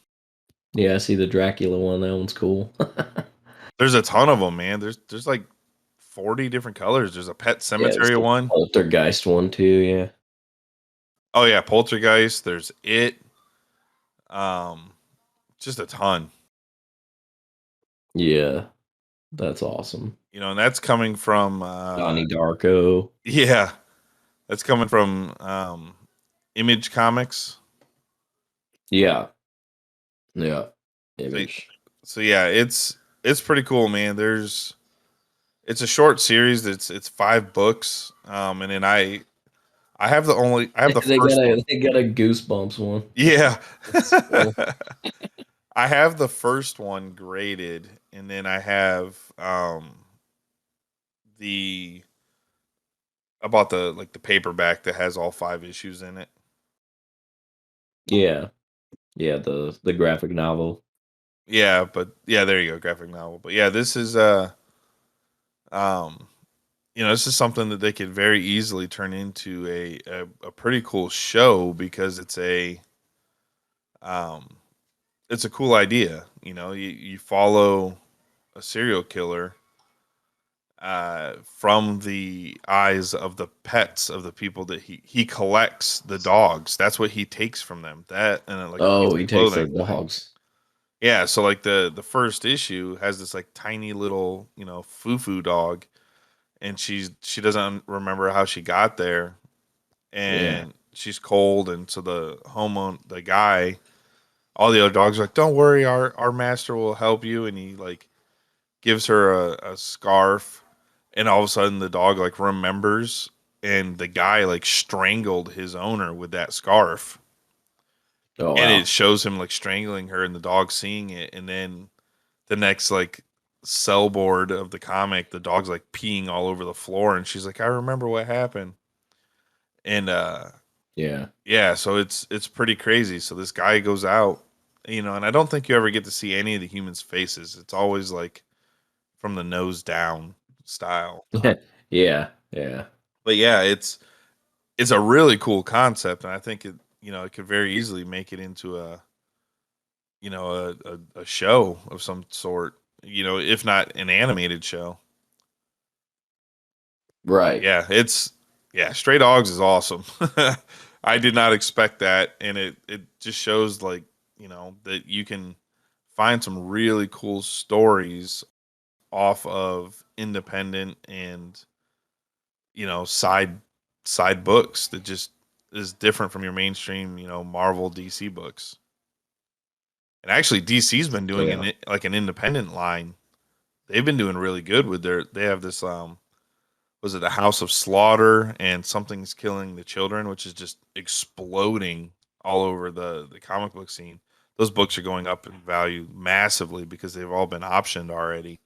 Yeah, I see the Dracula one. That one's cool. There's a ton of them, man. There's like 40 different colors. There's a Pet Yeah, Cemetery there's the one. Poltergeist one too. Yeah. Oh yeah, Poltergeist. There's it. Just a ton. Yeah, that's awesome. And that's coming from Donnie Darko. yeah, that's coming from Image Comics. Yeah. Yeah. Image. So yeah, it's pretty cool, man. It's a short series. It's 5 books. And then I have the They first one. got a Goosebumps one. Yeah. That's cool. I have the first one graded, and then I have the about the like the paperback that has all 5 issues in it. Yeah, yeah, the graphic novel. Yeah, but yeah, there you go, graphic novel. But yeah, this is um this is something that they could very easily turn into a pretty cool show because um it's a cool idea. You follow a serial killer from the eyes of the pets of the people that he collects the dogs. That's what he takes from them. That and like a piece Oh, of he takes their clothing. dogs. Yeah, so like the first issue has this like tiny little foo dog, and she doesn't remember how she got there, Yeah. and she's cold, and so the guy, all the other dogs are like, don't worry, our master will help you, and he like gives her a scarf, and all of a sudden the dog like remembers, and the guy like strangled his owner with that scarf, Oh and it wow. shows him like strangling her, and the dog seeing it, and then the next like cell board of the comic, the dog's like peeing all over the floor, and she's like, I remember what happened. And Yeah. yeah, so it's pretty crazy. So this guy goes out, and I don't think you ever get to see any of the humans' faces. It's always like from the nose down style. Yeah. Yeah. But yeah, it's a really cool concept, and I think it could very easily make it into a show of some sort. If not an animated show. Right. Yeah, Stray Dogs is awesome. I did not expect that, and it just shows like that you can find some really cool stories off of independent and side books that just is different from your mainstream Marvel DC books. And actually, DC's been doing Yeah. an independent line. They've been doing really good with they have this was it the House of Slaughter and Something's Killing the Children, which is just exploding all over the comic book scene. Those books are going up in value massively because they've all been optioned already.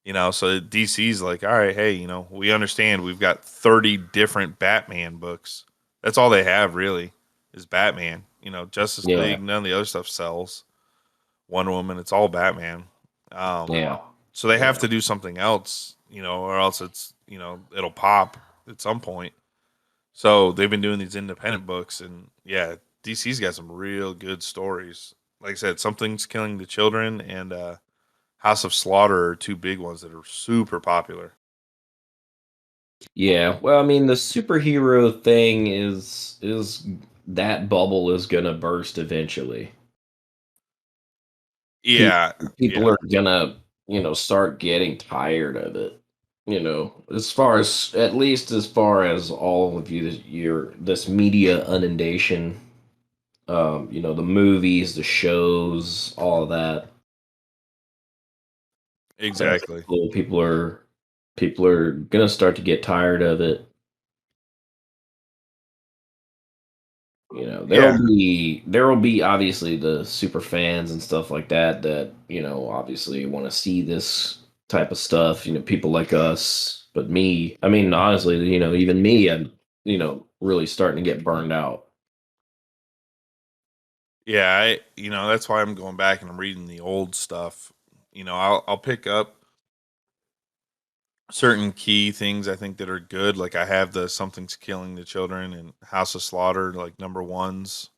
So DC's like, all right, hey, we understand we've got 30 different Batman books. That's all they have really is Batman. Justice Yeah. League, none of the other stuff sells. Wonder Woman, it's all Batman. Um, Yeah. so they have to do something else, or else it'll pop at some point. So they've been doing these independent books, and yeah, DC's got some real good stories. Like I said, Something's Killing the Children and House of Slaughter are two big ones that are super popular. Yeah. Well, I mean, the superhero thing is that bubble is gonna burst eventually. People Yeah, people yeah, are gonna, start getting tired of it. As far as at least as far as all of your this media inundation, the movies, the shows, all of that. I think exactly. people are gonna start to get tired of it. Yeah, There will be obviously the super fans and stuff like that that obviously want to see this type of stuff. People like us, but me, I mean, honestly, even me, I'm really starting to get burned out. yeah. That's why I'm going back and I'm reading the old stuff. I'll pick up certain key things I think that are good. Like I have the Something's Killing the Children and House of Slaughter, like number ones.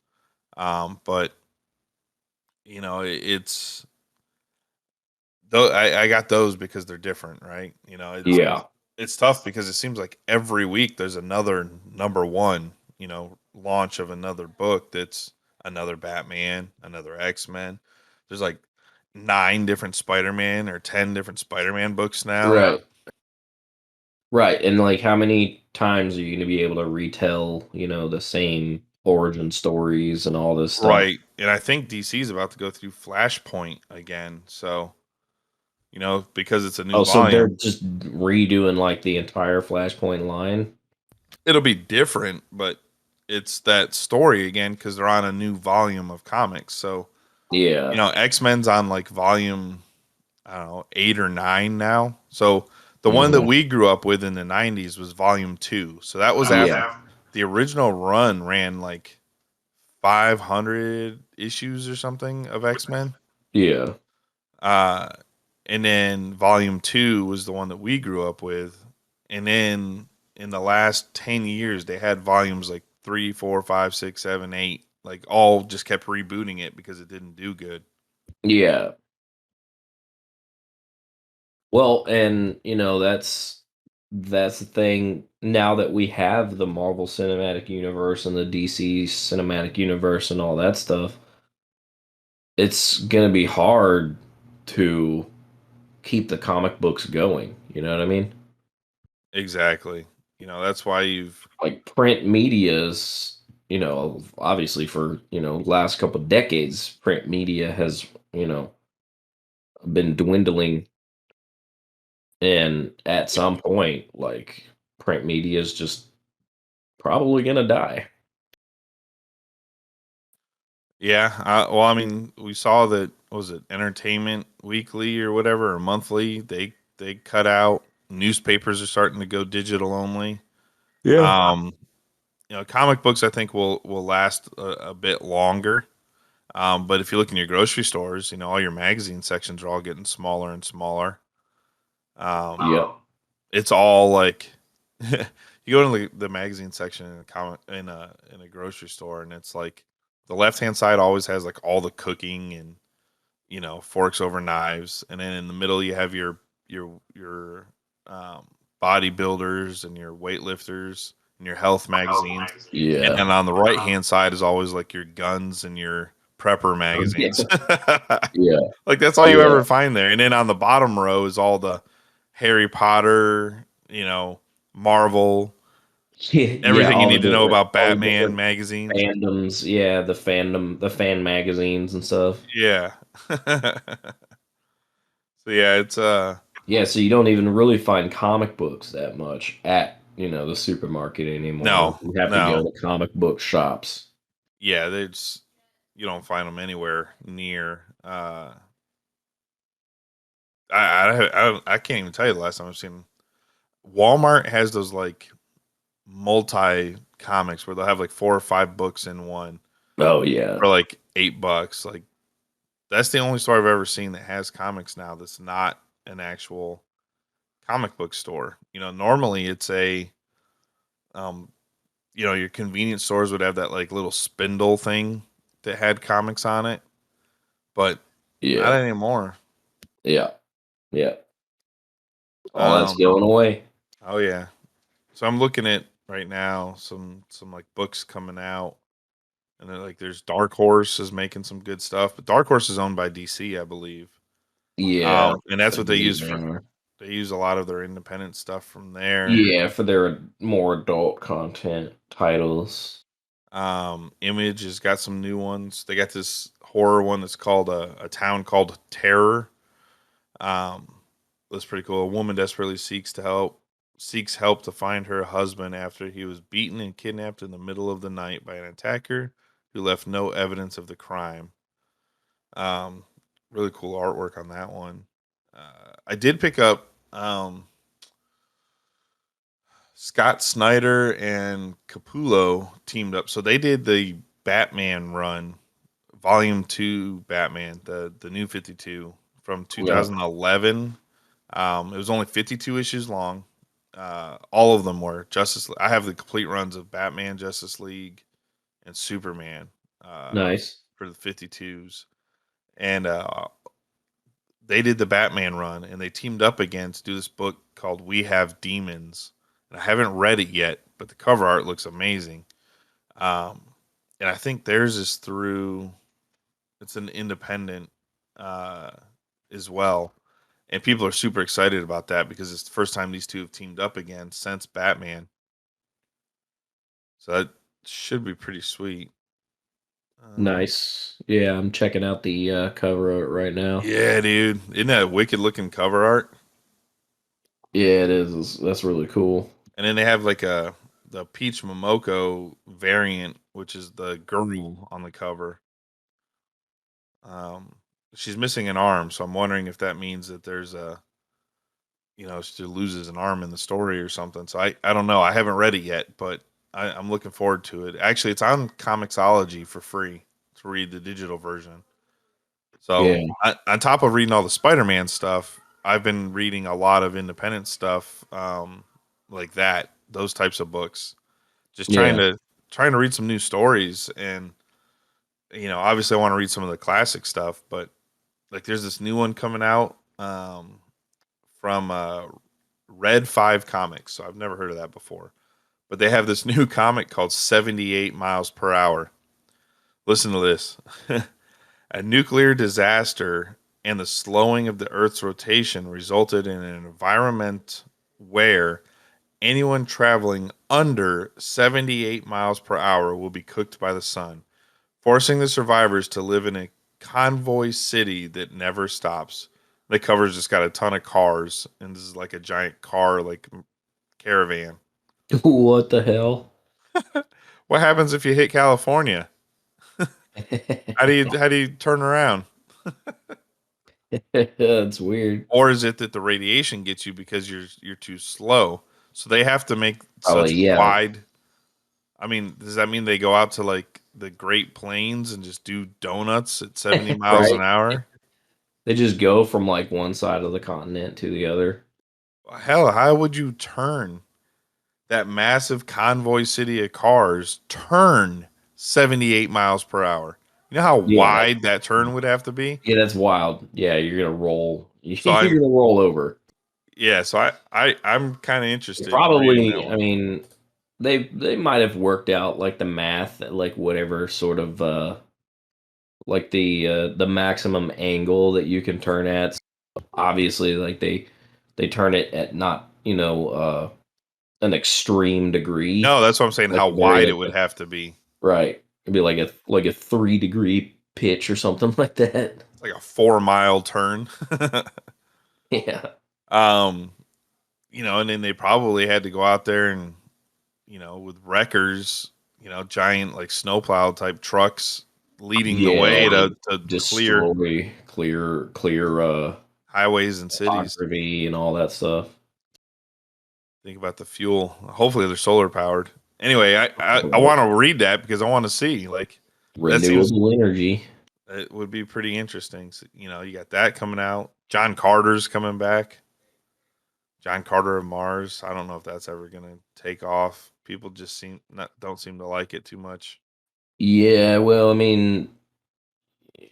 But it's though I got those because they're different, right? Yeah. It's tough because it seems like every week there's another number one, launch of another book that's another Batman, another X-Men. There's like 9 different Spider-Man or 10 different Spider-Man books now. Right. Right. And like how many times are you gonna be able to retell, the same origin stories and all this stuff? Right. And I think DC is about to go through Flashpoint again. So, because it's a new Oh, so they're volume, just redoing like the entire Flashpoint line? it'll be different, but it's that story again because they're on a new volume of comics. So, Yeah. You know, X-Men's on like volume, I don't know, 8 or 9 now. So the one that Mhm. we grew up with in the 90s was volume 2. So that was after Yeah. the original run ran like 500 issues or something of X-Men. Yeah. Uh, and then volume 2 was the one that we grew up with. And then in the last 10 years, they had volumes like 3, 4, 5, 6, 7, 8, like all just kept rebooting it because it didn't do good. Yeah. Well, and that's the thing now that we have the Marvel Cinematic Universe and the DC Cinematic Universe and all that stuff. It's going to be hard to keep the comic books going, you know what I mean? Exactly. You know, that's why you've Like print media's, obviously for, last couple decades print media has, you know, been dwindling, and at some point like print media is just probably going to die. Yeah, well, I mean, we saw that what was it Entertainment Weekly or whatever or monthly? They cut out. Newspapers are starting to go digital only. Yeah. Um, you know, comic books I think will last a bit longer. But if you look in your grocery stores, you know, all your magazine sections are all getting smaller and smaller. Um, Yep. it's all like you go to the magazine section in a comic in a grocery store, and it's like the left hand side always has like all the cooking and forks over knives, and then in the middle you have your um, bodybuilders and your weightlifters and your health magazines, and Yeah. then on the right hand side is always like your guns and your prepper magazines. Yeah. Like that's all you Yeah. ever find there. And then on the bottom row is all the Harry Potter, Marvel, Yeah, everything you need to know about all the Batman different magazines. fandoms, yeah, the fan magazines and stuff. Yeah. So yeah, it's Yeah, so you don't even really find comic books that much at, the supermarket anymore. no, You have to go no. to comic book shops. Yeah, it's you don't find them anywhere near I can't even tell you the last time I've seen Walmart has those like multi comics where they'll have like 4 or 5 books in one Oh yeah. for like $8. Like that's the only store I've ever seen that has comics now that's not an actual comic book store. You know, normally it's um your convenience stores would have that like little spindle thing that had comics on it, but not Yeah. anymore. Yeah. Yeah. All that's Um going away. oh yeah. So I'm looking at right now some like books coming out, and then like there's Dark Horse is making some good stuff, but Dark Horse is owned by DC, I believe. Yeah. And that's I what they believe use they for. are. They use a lot of their independent stuff from there. Yeah, for their more adult content titles. Image has got some new ones. They got this horror one that's called a town called Terror. Um, that's pretty cool. A woman desperately seeks help to find her husband after he was beaten and kidnapped in the middle of the night by an attacker who left no evidence of the crime. Um, really cool artwork on that one. I did pick up Scott Snyder and Capullo teamed up. So they did the Batman run, Volume 2 Batman, the new 52 from Yeah. 2011. It was only 52 issues long. All of them were Justice. I have the complete runs of Batman, Justice League, and Superman Nice. for the 52s. And they did the Batman run, and they teamed up again to do this book called We Have Demons. And I haven't read it yet, but the cover art looks amazing. Um, and I think theirs is through. It's an independent uh, as well, and people are super excited about that because it's the first time these two have teamed up again since Batman. So that should be pretty sweet. Nice. Yeah, I'm checking out the cover art right now. Yeah, dude, isn't that a wicked looking cover art? Yeah, it is. That's really cool. And then they have like the Peach Momoko variant, which is the girl on the cover. Um, she's missing an arm, so I'm wondering if that means that there's a, she loses an arm in the story or something. So I don't know. I haven't read it yet, but I'm looking forward to it. Actually, it's on Comixology for free to read the digital version. So Yeah. on top of reading all the Spider-Man stuff, I've been reading a lot of independent stuff, like that, those types of books. Just trying Yeah. to read some new stories, and obviously I want to read some of the classic stuff, but like there's this new one coming out from Red 5 Comics. So I've never heard of that before. But they have this new comic called 78 Miles Per Hour. Listen to this. A nuclear disaster and the slowing of the Earth's rotation resulted in an environment where anyone traveling under 78 miles per hour will be cooked by the sun, forcing the survivors to live in a convoy city that never stops. The cover's just got a ton of cars, and this is like a giant car, like caravan. What the hell? What happens if you hit California? How do you turn around? That's weird. Or is it that the radiation gets you because you're too slow? So they have to make such Probably, yeah. wide. I mean, does that mean they go out to like the Great Plains and just do donuts at 70 miles an Right? hour? They just go from like one side of the continent to the other. Hell, how would you turn that massive convoy city of cars turn 78 miles per hour? You know how Yeah. wide that turn would have to be? Yeah, that's wild. Yeah, you're gonna roll. So You're gonna roll over. I'm kind of interested in reading that Probably. I one. mean, they might have worked out like the math, like whatever sort of like the maximum angle that you can turn at. So obviously, like they turn it at not an extreme degree, No, that's what I'm saying. like How a very wide it would have to be. right. It'd be like a 3-degree pitch or something like that. It's like a 4 mile turn. Yeah. um, and then they probably had to go out there and, with wreckers, giant like snowplow type trucks leading the Yeah, way like to clear destroy, clear highways and cities. topography and all that stuff. Think about the fuel. Hopefully they're solar powered. Anyway, I want to read that because I want to see, like, that seems Renewable energy. it would be pretty interesting. So, you got that coming out. John Carter's coming back. John Carter of Mars. I don't know if that's ever going to take off. People just don't seem to like it too much. Yeah, well, I mean,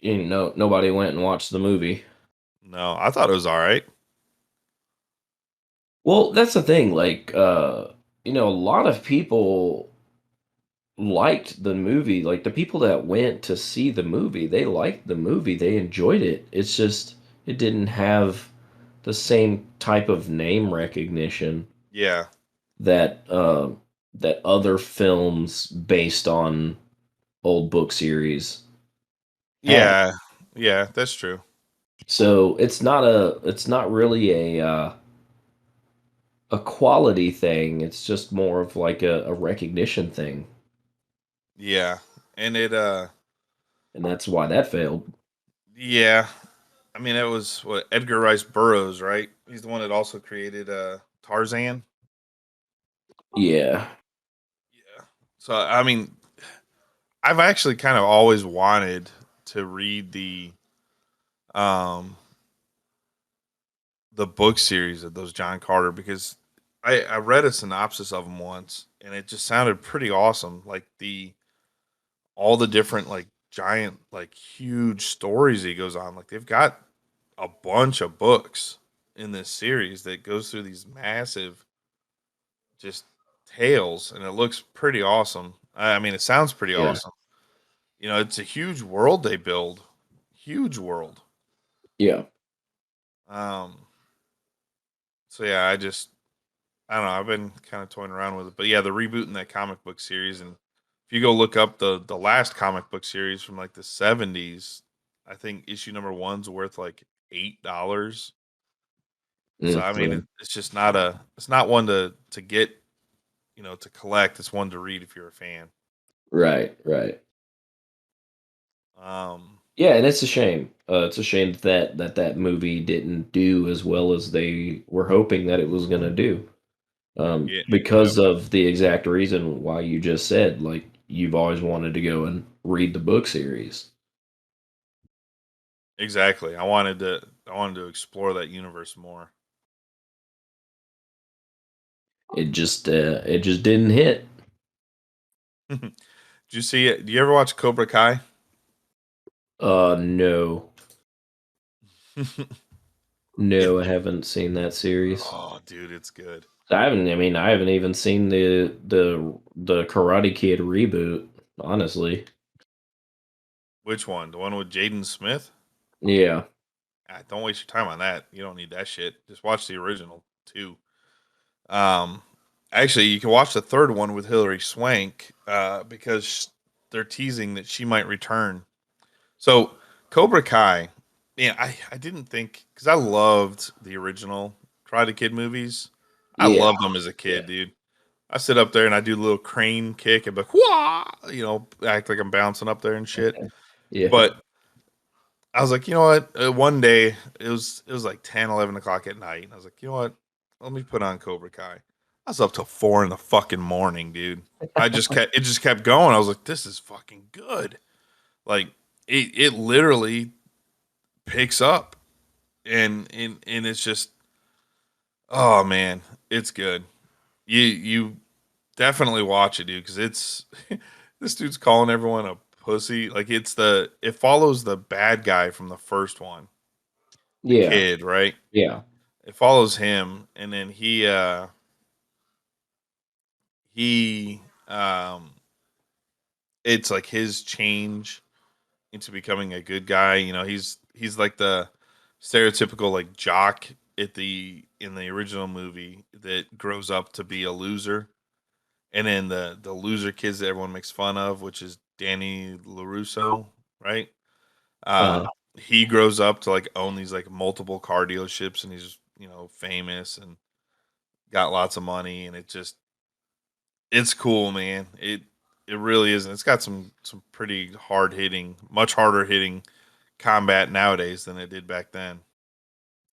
nobody went and watched the movie. No, I thought it was all right. Well, that's the thing. Like, a lot of people liked the movie. Like, the people that went to see the movie, they liked the movie. They enjoyed it. It's just, it didn't have the same type of name recognition Yeah. that that other films based on old book series had. Yeah. Yeah, that's true. So it's not really a quality thing. It's just more of like a recognition thing, Yeah. And and that's why that failed. yeah. I mean, it was what Edgar Rice Burroughs, right? He's the one that also created Tarzan. Yeah, Yeah. So I mean, I've actually kind of always wanted to read um the book series of those John Carter because I read a synopsis of them once and it just sounded pretty awesome. Like all the different like giant like huge stories he goes on. Like they've got a bunch of books in this series that goes through these massive just tales and it looks pretty awesome. I mean, it sounds pretty yeah, awesome. It's a huge world they build. Huge world. yeah. Um so yeah, I don't know, I've been kind of toying around with it. But yeah, the rebooting that comic book series, and if you go look up the last comic book series from like the 70s, I think issue number 1's worth like $8. So I mean, Yeah. it's just it's not one to get, to collect. It's one to read if you're a fan. Right, right. Um Yeah, and it's a shame. It's a shame that movie didn't do as well as they were hoping that it was going to do. Yeah, yep, Because of the exact reason why you just said, like you've always wanted to go and read the book series. exactly. I wanted to explore that universe more. It just didn't hit. Did you see it? Do you ever watch Cobra Kai? No, It, no, I haven't seen that series. oh, dude, it's good. I haven't. I mean, I haven't even seen the Karate Kid reboot. Honestly, Which one? The one with Jaden Smith? yeah, Ah, don't waste your time on that. You don't need that shit. Just watch the original too. Um, actually, you can watch the third one with Hilary Swank because they're teasing that she might return. So Cobra Kai, yeah, I didn't think because I loved the original Karate Kid movies. I yeah, loved them as a yeah, kid, dude. I sit up there and I do the little crane kick and be like, "Wah!" Act like I'm bouncing up there and shit. yeah. But I was like, you know what? One day it was like 10, 11 o'clock at night, and I was like, you know what? Let me put on Cobra Kai. I was up till 4 in the fucking morning, dude. It just kept going. I was like, this is fucking good. Like it literally picks up, and it's just, oh man, it's good. You definitely watch it, dude, because it's this dude's calling everyone a pussy. Like it follows the bad guy from the first one, the Yeah, kid, right? yeah. It follows him, and then he it's like his change into becoming a good guy. He's like the stereotypical like jock in the original movie that grows up to be a loser, and then the loser kids that everyone makes fun of, which is Danny LaRusso, right? Uh, Uh, he grows up to like own these like multiple car dealerships, and he's famous and got lots of money, and it's cool, man. It really is, and it's got some pretty hard hitting, much harder hitting combat nowadays than it did back then.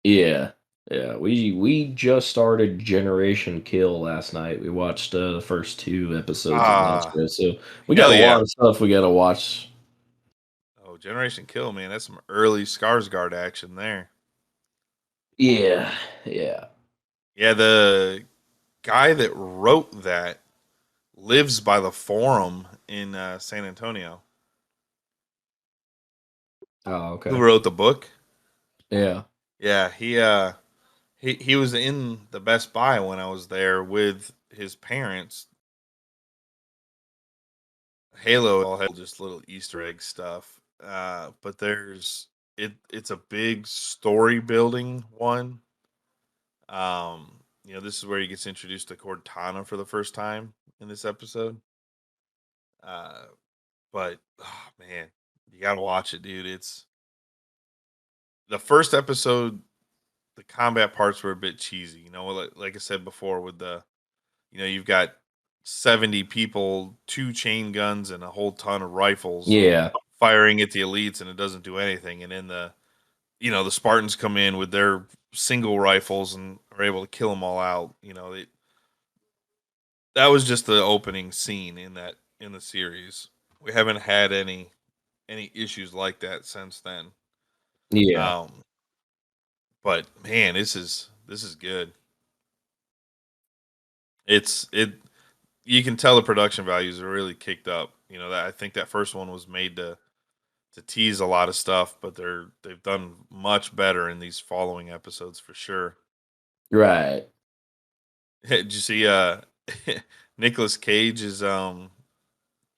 yeah, yeah. We just started Generation Kill last night. We watched the first two episodes of that Ah, show, so we got hell a yeah! lot of stuff we got to watch. Oh, Generation Kill, man, that's some early Skarsgård action there. Yeah, yeah. Yeah, the guy that wrote that lives by the Forum in San Antonio. Oh, Who okay. wrote the book? Yeah. Yeah, he was in the Best Buy when I was there with his parents. Halo all had just little Easter egg stuff, but it's a big story building one. This is where he gets introduced to Cortana for the first time in this episode. Uh, but oh, man, you gotta watch it, dude. It's the first episode. The combat parts were a bit cheesy, like I said before, with you've got 70 people, two chain guns, and a whole ton of rifles Yeah. firing at the elites, and it doesn't do anything. And then the Spartans come in with their single rifles and are able to kill them all out. That was just the opening scene in the series. We haven't had any issues like that since then. Yeah. Um, but man, this is good. It you can tell the production values are really kicked up. That I think that first one was made to tease a lot of stuff, but they've done much better in these following episodes for sure. Right. Did you see Nicolas Cage is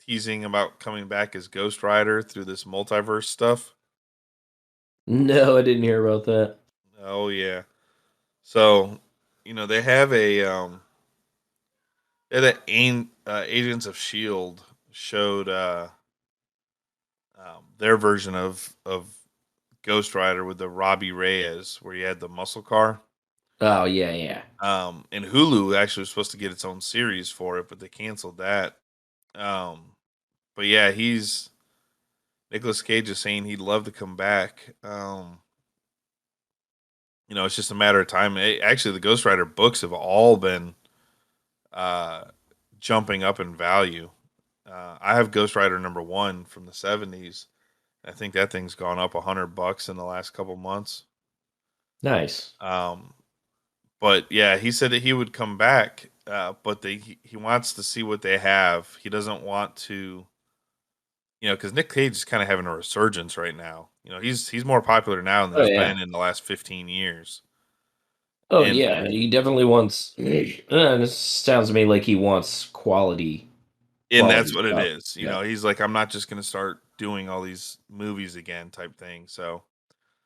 teasing about coming back as Ghost Rider through this multiverse stuff? No, I didn't hear about that. Oh yeah. So, they have Agents of Shield showed their version of Ghost Rider with the Robbie Reyes where he had the muscle car. Oh, yeah, yeah. And Hulu actually was supposed to get its own series for it, but they canceled that. Um, but yeah, Nicolas Cage is saying he'd love to come back. It's just a matter of time. Actually, the Ghost Rider books have all been uh, jumping up in value. I have Ghost Rider #1 from the '70s. I think that thing's gone up $100 in the last couple months. Nice. Um, but yeah, he said that he would come back, but he wants to see what they have. He doesn't want to, because Nick Cage is kind of having a resurgence right now. He's more popular now than Oh he's yeah. been in the last 15 years. Oh And yeah. He definitely wants. This sounds to me like he wants quality. that's what it Stuff. is. Yeah. He's like, I'm not just going to start doing all these movies again type thing. So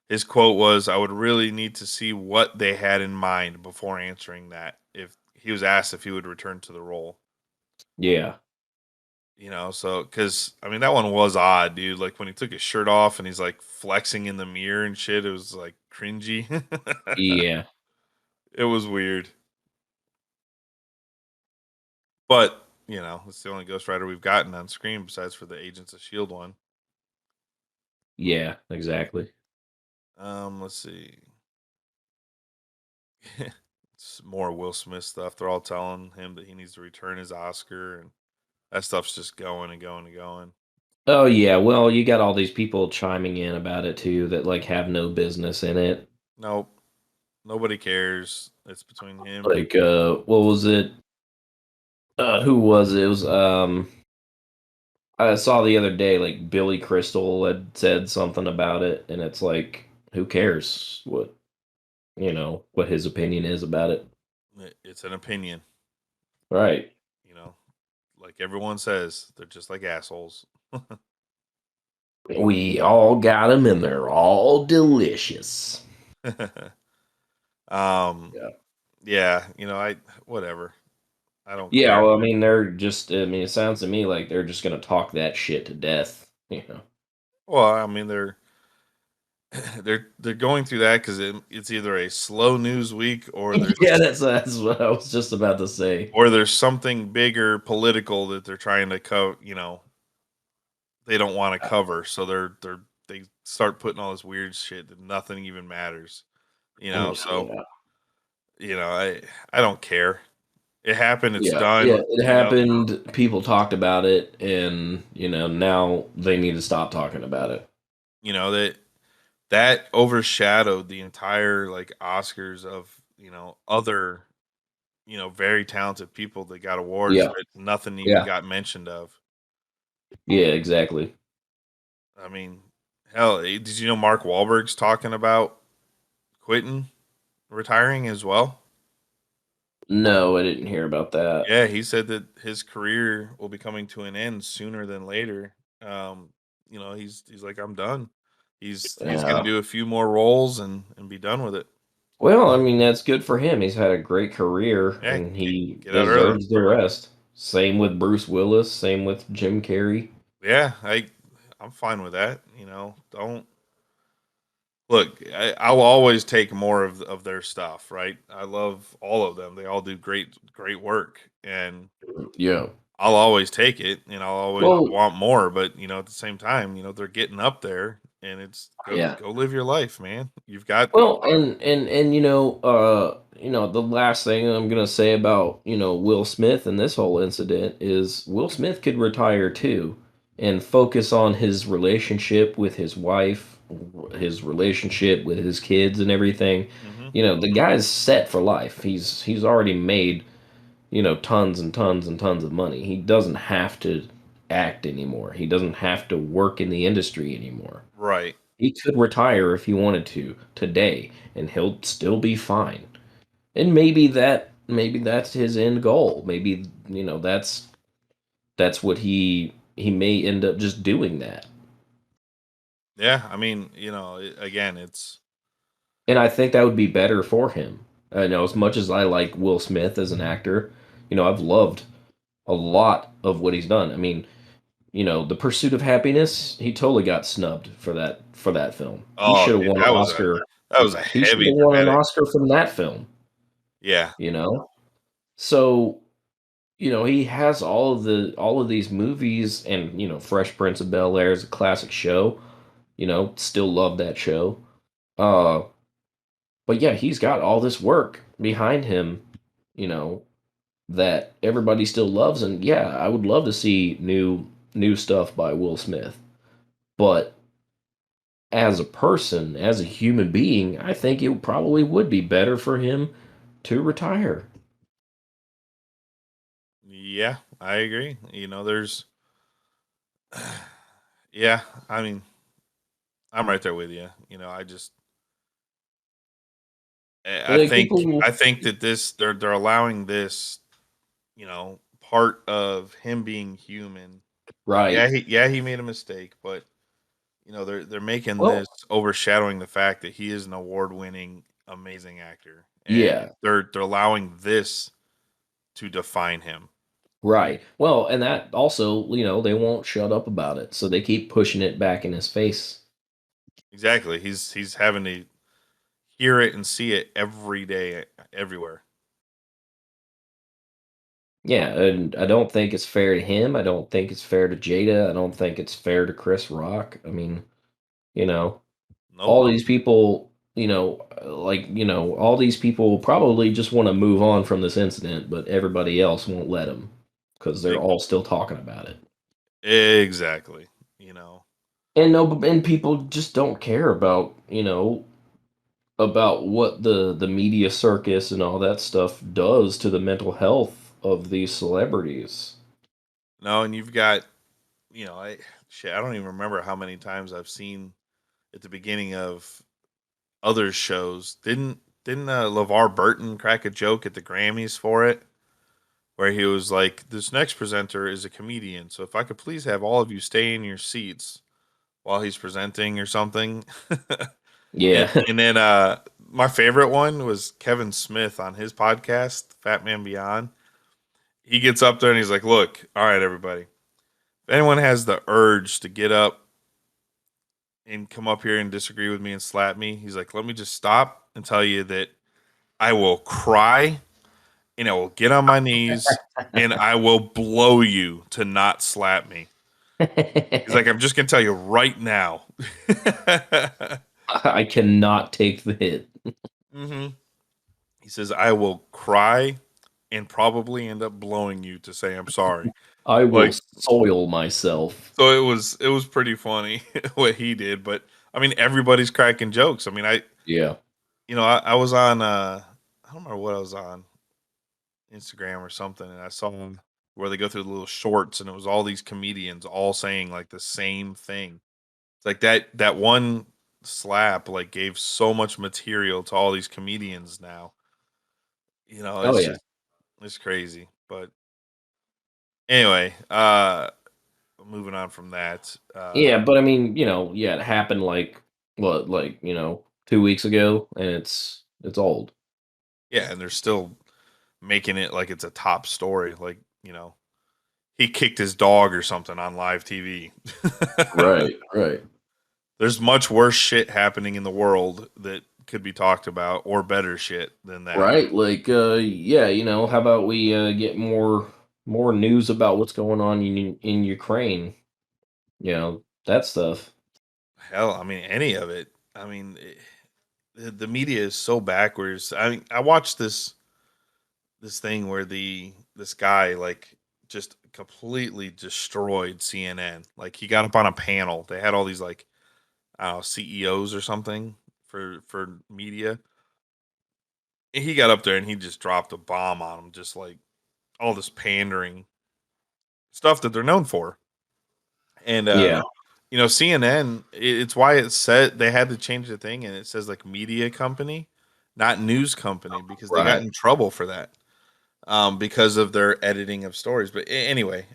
his quote was, I would really need to see what they had in mind before answering that. If he was asked if he would return to the role. Yeah. So because I mean that one was odd, dude. Like when he took his shirt off and he's like flexing in the mirror and shit, it was like cringy. Yeah. It was weird, but it's the only Ghost Rider we've gotten on screen besides for the Agents of Shield one. Yeah. Exactly. Let's see. It's more Will Smith stuff. They're all telling him that he needs to return his Oscar, and that stuff's just going and going and going. Oh yeah. Well, you got all these people chiming in about it too that like have no business in it. Nope, nobody cares. It's between him and Like, what was it? Who was it? It was I saw the other day like Billy Crystal had said something about it, and it's like, who cares what his opinion is about it? it's an opinion. Right. You know, like everyone says, they're just like assholes. We all got them, and they're all delicious. Yeah. Yeah, I whatever. I don't Yeah. care. Well, I mean, they're just. I mean, it sounds to me like they're just gonna talk that shit to death. Well, I mean they're going through that because it's either a slow news week or there's Yeah, that's what I was just about to say. or there's something bigger political that they're trying to cover. They don't want to cover, so they start putting all this weird shit that nothing even matters. So Yeah. I don't care. It happened. It's Yeah, yeah, done. it happened. People talked about it, and now they need to stop talking about it. That overshadowed the entire like Oscars of other very talented people that got awards Yeah, that nothing even yeah, got mentioned of. yeah, exactly. I mean, hell, did you know Mark Wahlberg's talking about quitting, retiring as well? No, I didn't hear about that. Yeah, he said that his career will be coming to an end sooner than later. He's like, I'm done. He's gonna Yeah. do a few more roles and be done with it. Well, I mean, that's good for him. He's had a great career, Yeah, and he get out early. deserves the rest. Same with Bruce Willis. Same with Jim Carrey. Yeah, I'm fine with that. Don't look. I'll always take more of their stuff. Right. I love all of them. They all do great work, and Yeah. I'll always take it, and I'll always Well, want more. But at the same time, they're getting up there, and it's yeah. go live your life, man. You've got Well, and the last thing I'm gonna say about Will Smith and this whole incident is Will Smith could retire too and focus on his relationship with his wife, his relationship with his kids, and everything. hmm The guy's set for life. He's already made tons and tons and tons of money. He doesn't have to act anymore. He doesn't have to work in the industry anymore. right. He could retire if he wanted to today, and he'll still be fine. And maybe that's his end goal. Maybe that's what he may end up just doing that. Yeah, I mean, again, it's And I think that would be better for him. I know as much as I like Will Smith as an actor, I've loved a lot of what he's done. I mean, The Pursuit of Happiness, he totally got snubbed for that film. He oh, should have dude, won an Oscar. that was a He should heavy have won an dramatic. Oscar from that film. Yeah, So he has all of these movies, and Fresh Prince of Bel Air is a classic show. Still love that show. Uh, but yeah, he's got all this work behind him, you know, that everybody still loves, and yeah, I would love to see new stuff by Will Smith. But as a person, as a human being, I think it probably would be better for him to retire. Yeah, I agree. There's yeah, I mean, I'm right there with you. I just I Like think people, I think that they're allowing this, part of him being human. Like right? yeah, he made a mistake, but they're making Well, this overshadowing the fact that he is an award-winning amazing actor, and yeah, they're allowing this to define him. right. Well, and that also, they won't shut up about it, so they keep pushing it back in his face. Exactly. He's having to hear it and see it every day, everywhere. Yeah, and I don't think it's fair to him. I don't think it's fair to Jada. I don't think it's fair to Chris Rock. I mean, you know, Nope. all these people, all these people probably just want to move on from this incident, but everybody else won't let them because they're E- all still talking about it. Exactly. You know. And no, and people just don't care about, about what the media circus and all that stuff does to the mental health of these celebrities. No, and you've got, I don't even remember how many times I've seen at the beginning of other shows. Didn't LeVar Burton crack a joke at the Grammys for it, where he was like, "This next presenter is a comedian, so if I could please have all of you stay in your seats while he's presenting or something." and Yeah. and then my favorite one was Kevin Smith on his podcast, Fat Man Beyond. He gets up there and he's like, "Look, all right, everybody. If anyone has the urge to get up and come up here and disagree with me and slap me," he's like, "let me just stop and tell you that I will cry and I will get on my knees and I will blow you to not slap me." He's like, "I'm just gonna tell you right now." I cannot take the hit. hmm He says, "I will cry and probably end up blowing you to say I'm sorry." I will Like, soil myself. so it was pretty funny what he did, but I mean, everybody's cracking jokes. I mean, Yeah. I was on I don't remember what I was on, Instagram or something, and I saw where they go through the little shorts, and it was all these comedians all saying like the same thing. It's like that one slap like gave so much material to all these comedians now. Oh It's yeah. just it's crazy. But anyway, moving on from that. Yeah, but I mean, yeah, it happened like what, 2 weeks ago, and it's old. Yeah, and they're still making it like it's a top story. Like, he kicked his dog or something on live TV. Right, right. There's much worse shit happening in the world that could be talked about, or better shit than that. Right? Like yeah, how about we get more news about what's going on in Ukraine, that stuff. Hell, I mean, any of it. I mean, the media is so backwards. I mean, I watched this thing where this guy like just completely destroyed CNN. Like, he got up on a panel. They had all these like, I don't know, CEOs or something for media. And he got up there and he just dropped a bomb on them, just like all this pandering stuff that they're known for. And Yeah. CNN, it's why it said they had to change the thing, and it says like media company, not news company, because they got Right. in trouble for that, because of their editing of stories. But anyway,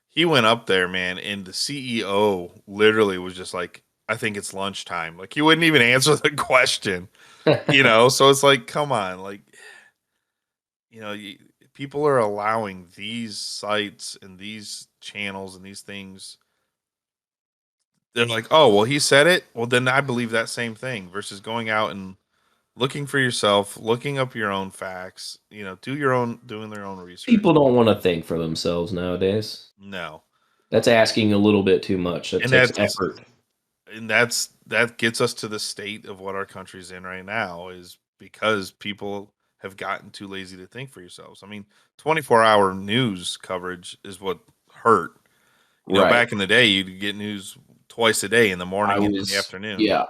he went up there, man, and the CEO literally was just like, "I think it's lunchtime." Like, he wouldn't even answer the question, So it's like, come on, like, you know, y- people are allowing these sites and these channels and these things. They're like, "Oh, well, he said it. Well, then I believe that same thing." Versus going out and looking for yourself, looking up your own facts, doing their own research. People don't want to think for themselves nowadays. No. That's asking a little bit too much. That And takes effort. that gets us to the state of what our country's in right now is because people have gotten too lazy to think for yourselves. I mean, 24-hour news coverage is what hurt. Right. Back in the day, you'd get news twice a day in the I morning and in the was, afternoon. yeah,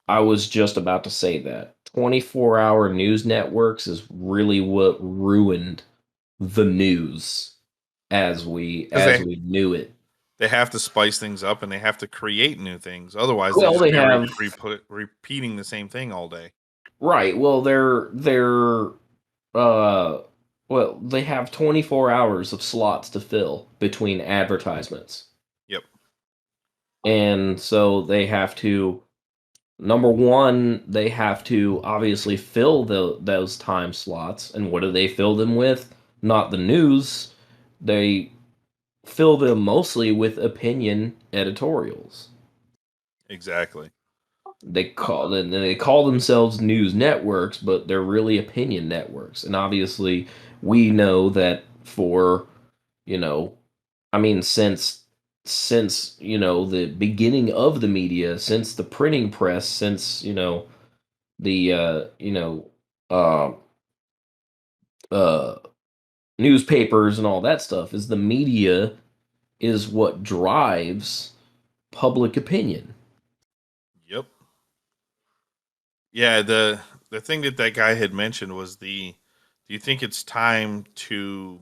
I was just about to say that. 24-hour news networks is really what ruined the news Because as we knew it. they have to spice things up and they have to create new things. Otherwise, they Well, just they be have repeating the same thing all day. right. Well, uh they have 24 hours of slots to fill between advertisements. Yep. And so they have to number one, they have to obviously fill those time slots. And what do they fill them with? Not the news. They fill them mostly with opinion editorials. Exactly. They call themselves news networks, but they're really opinion networks. And obviously, we know that for you know, I mean, since the beginning of the media, since the printing press, since the uh, uh, newspapers and all that stuff, is the media is what drives public opinion. Yep. Yeah, the thing that guy had mentioned was do you think it's time to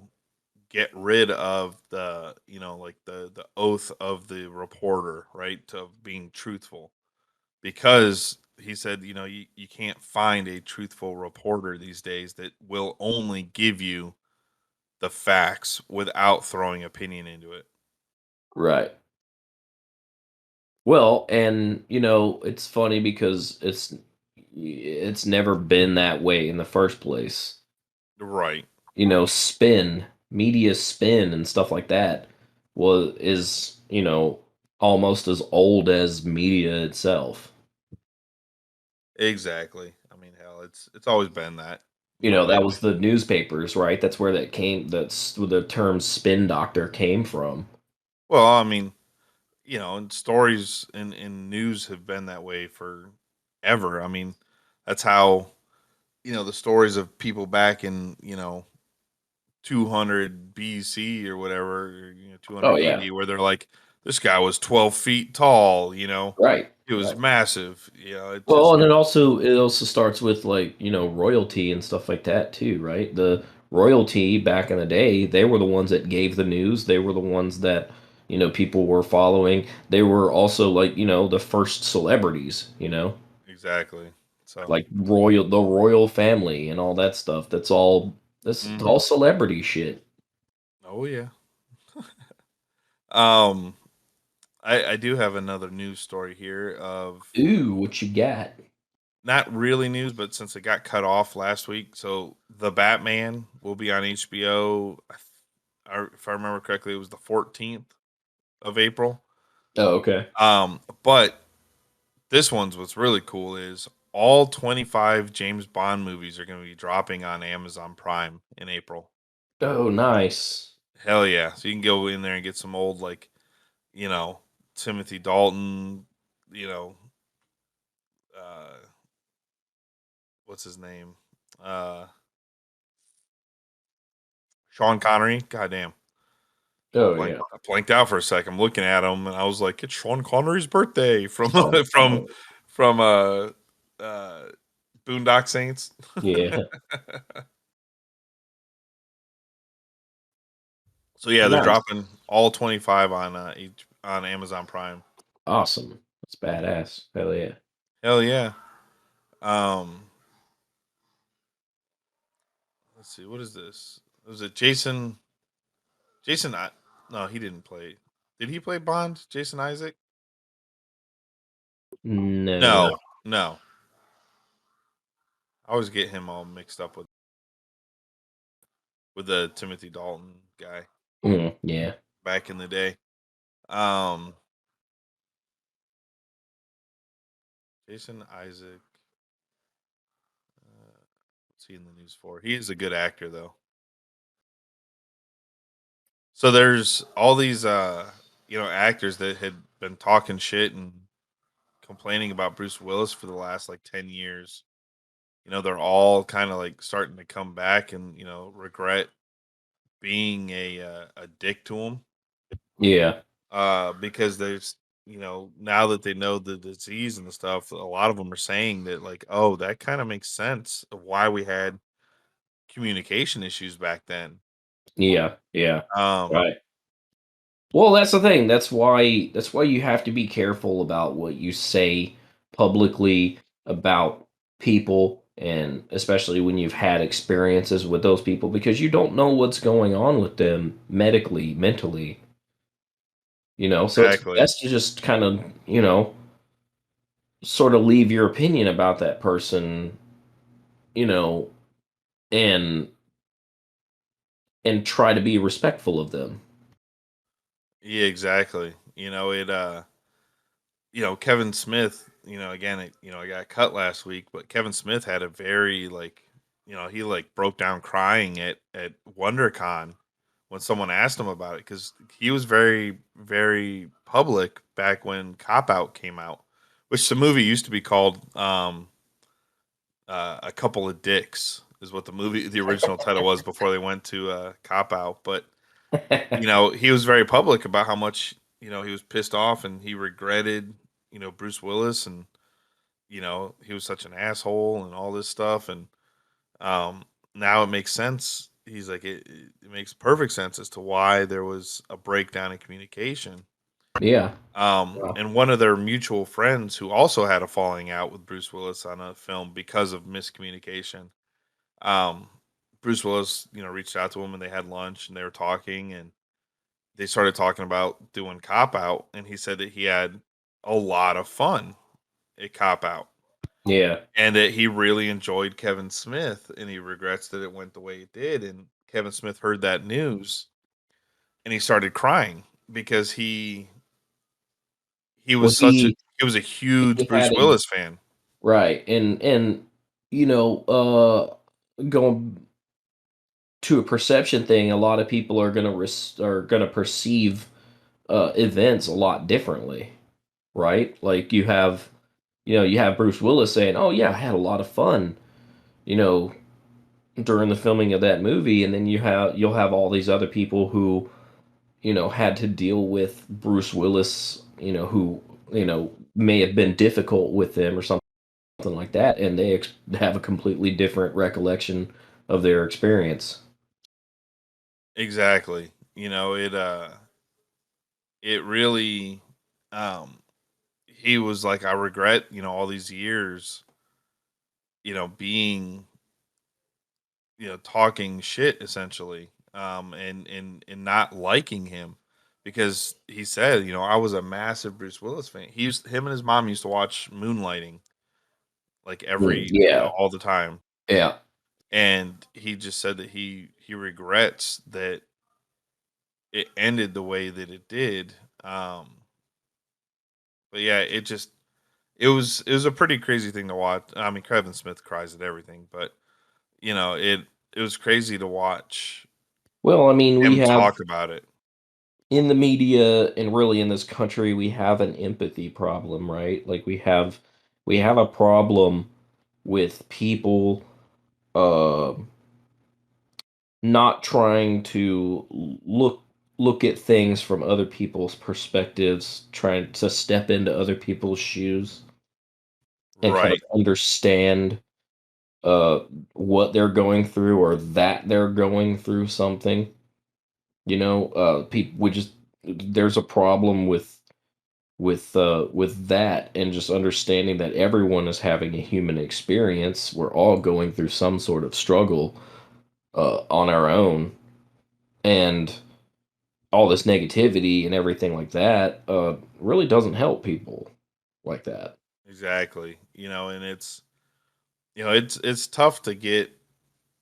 get rid of like the oath of the reporter, right? Of being truthful. Because he said, you can't find a truthful reporter these days that will only give you the facts without throwing opinion into it. Right. Well, and it's funny because it's never been that way in the first place. Right. Media spin and stuff like that is almost as old as media itself. Exactly. I mean, hell, it's always been that. But That was the newspapers, right? That's where that's where the term spin doctor came from. well, I mean, and stories in news have been that way for ever. I mean, that's how the stories of people back in 200 BC or whatever, or, Oh 200 yeah. AD, where they're like, this guy was 12 feet tall. Right. It was Right. massive. It Well, just and it also starts with like, royalty and stuff like that too, right? The royalty back in the day, they were the ones that gave the news. They were the ones that, people were following. They were also like, the first celebrities, exactly. So, like the royal family and all that stuff. That's mhm. all celebrity shit. Oh yeah. um, I do have another news story here of Ooh, what you got? not really news, but since it got cut off last week, so the Batman will be on HBO. If I remember correctly, it was the 14th of April. Oh, okay. But what's really cool is all 25 James Bond movies are going to be dropping on Amazon Prime in April. Oh, nice. Hell yeah! So you can go in there and get some old you know Timothy Dalton, you know, uh, what's his name, uh, Sean Connery. Goddamn. Oh yeah. I blanked out for a sec. I'm looking at him, and I was like, "It's Sean Connery's birthday from Oh, from oh, from uh, Boondock Saints." yeah. So yeah, they're Nice. dropping all 25 on Amazon Prime. Awesome. That's badass. Hell yeah. Hell yeah. Um, let's see, what is this? Was it Jason? Jason? No, he didn't play. Did he play Bond? Jason Isaac? No. No, no. I always get him all mixed up with the Timothy Dalton guy Yeah. back in the day. Um, Jason Isaac. What's he in the news for? He is a good actor though. So there's all these actors that had been talking shit and complaining about Bruce Willis for the last like 10 years. They're all kind of like starting to come back and, regret being a dick to him. Yeah. Because there's, now that they know the disease and the stuff, a lot of them are saying that like, oh, that kind of makes sense of why we had communication issues back then. Yeah. Yeah. Um, Right. Well, that's the thing. That's why you have to be careful about what you say publicly about people, and especially when you've had experiences with those people, because you don't know what's going on with them medically, mentally, So it's exactly. best to just kind of, sort of leave your opinion about that person, you know, and try to be respectful of them. Yeah, exactly. Kevin Smith, again, I got cut last week, but Kevin Smith had a very like, he like broke down crying at WonderCon when someone asked him about it because he was very, very public back when Cop Out came out, which the movie used to be called A Couple of Dicks is what the original title was before they went to Cop Out. But he was very public about how much he was pissed off and he regretted Bruce Willis and he was such an asshole and all this stuff and um now it makes sense. He's like it makes perfect sense as to why there was a breakdown in communication. Yeah. Wow. And one of their mutual friends who also had a falling out with Bruce Willis on a film because of miscommunication. Um, Bruce Willis, reached out to him and they had lunch and they were talking and they started talking about doing Cop Out, and he said that he had a lot of fun at Cop Out, Yeah. and that he really enjoyed Kevin Smith, and he regrets that it went the way it did. And Kevin Smith heard that news, and he started crying because he Well, was he was a huge he Bruce had a Willis fan. right, and going to a perception thing, a lot of people are gonna perceive events a lot differently, right? Like you have Bruce Willis saying, "Oh yeah, I had a lot of fun," you know, during the filming of that movie, and then you'll have all these other people who had to deal with Bruce Willis, who may have been difficult with them or something like that, and they have a completely different recollection of their experience. Exactly. It really he was like, I regret, all these years, being, talking shit essentially, and not liking him because he said, I was a massive Bruce Willis fan. Him and his mom used to watch Moonlighting like Mm, yeah, all the time. yeah, And he just said that he regrets that it ended the way that it did. Um, but yeah, it was a pretty crazy thing to watch. I mean, Kevin Smith cries at everything, but it was crazy to watch well, I mean, we him have talk about it. in the media and really in this country, we have an empathy problem, right? Like we have a problem with people uh not trying to look at things from other people's perspectives, trying to step into other people's shoes and kind of Right. understand uh what they're going through, or that they're going through something. People, we just there's a problem with that, and just understanding that everyone is having a human experience. We're all going through some sort of struggle on our own, and all this negativity and everything like that really doesn't help people like that. Exactly. And it's tough to get,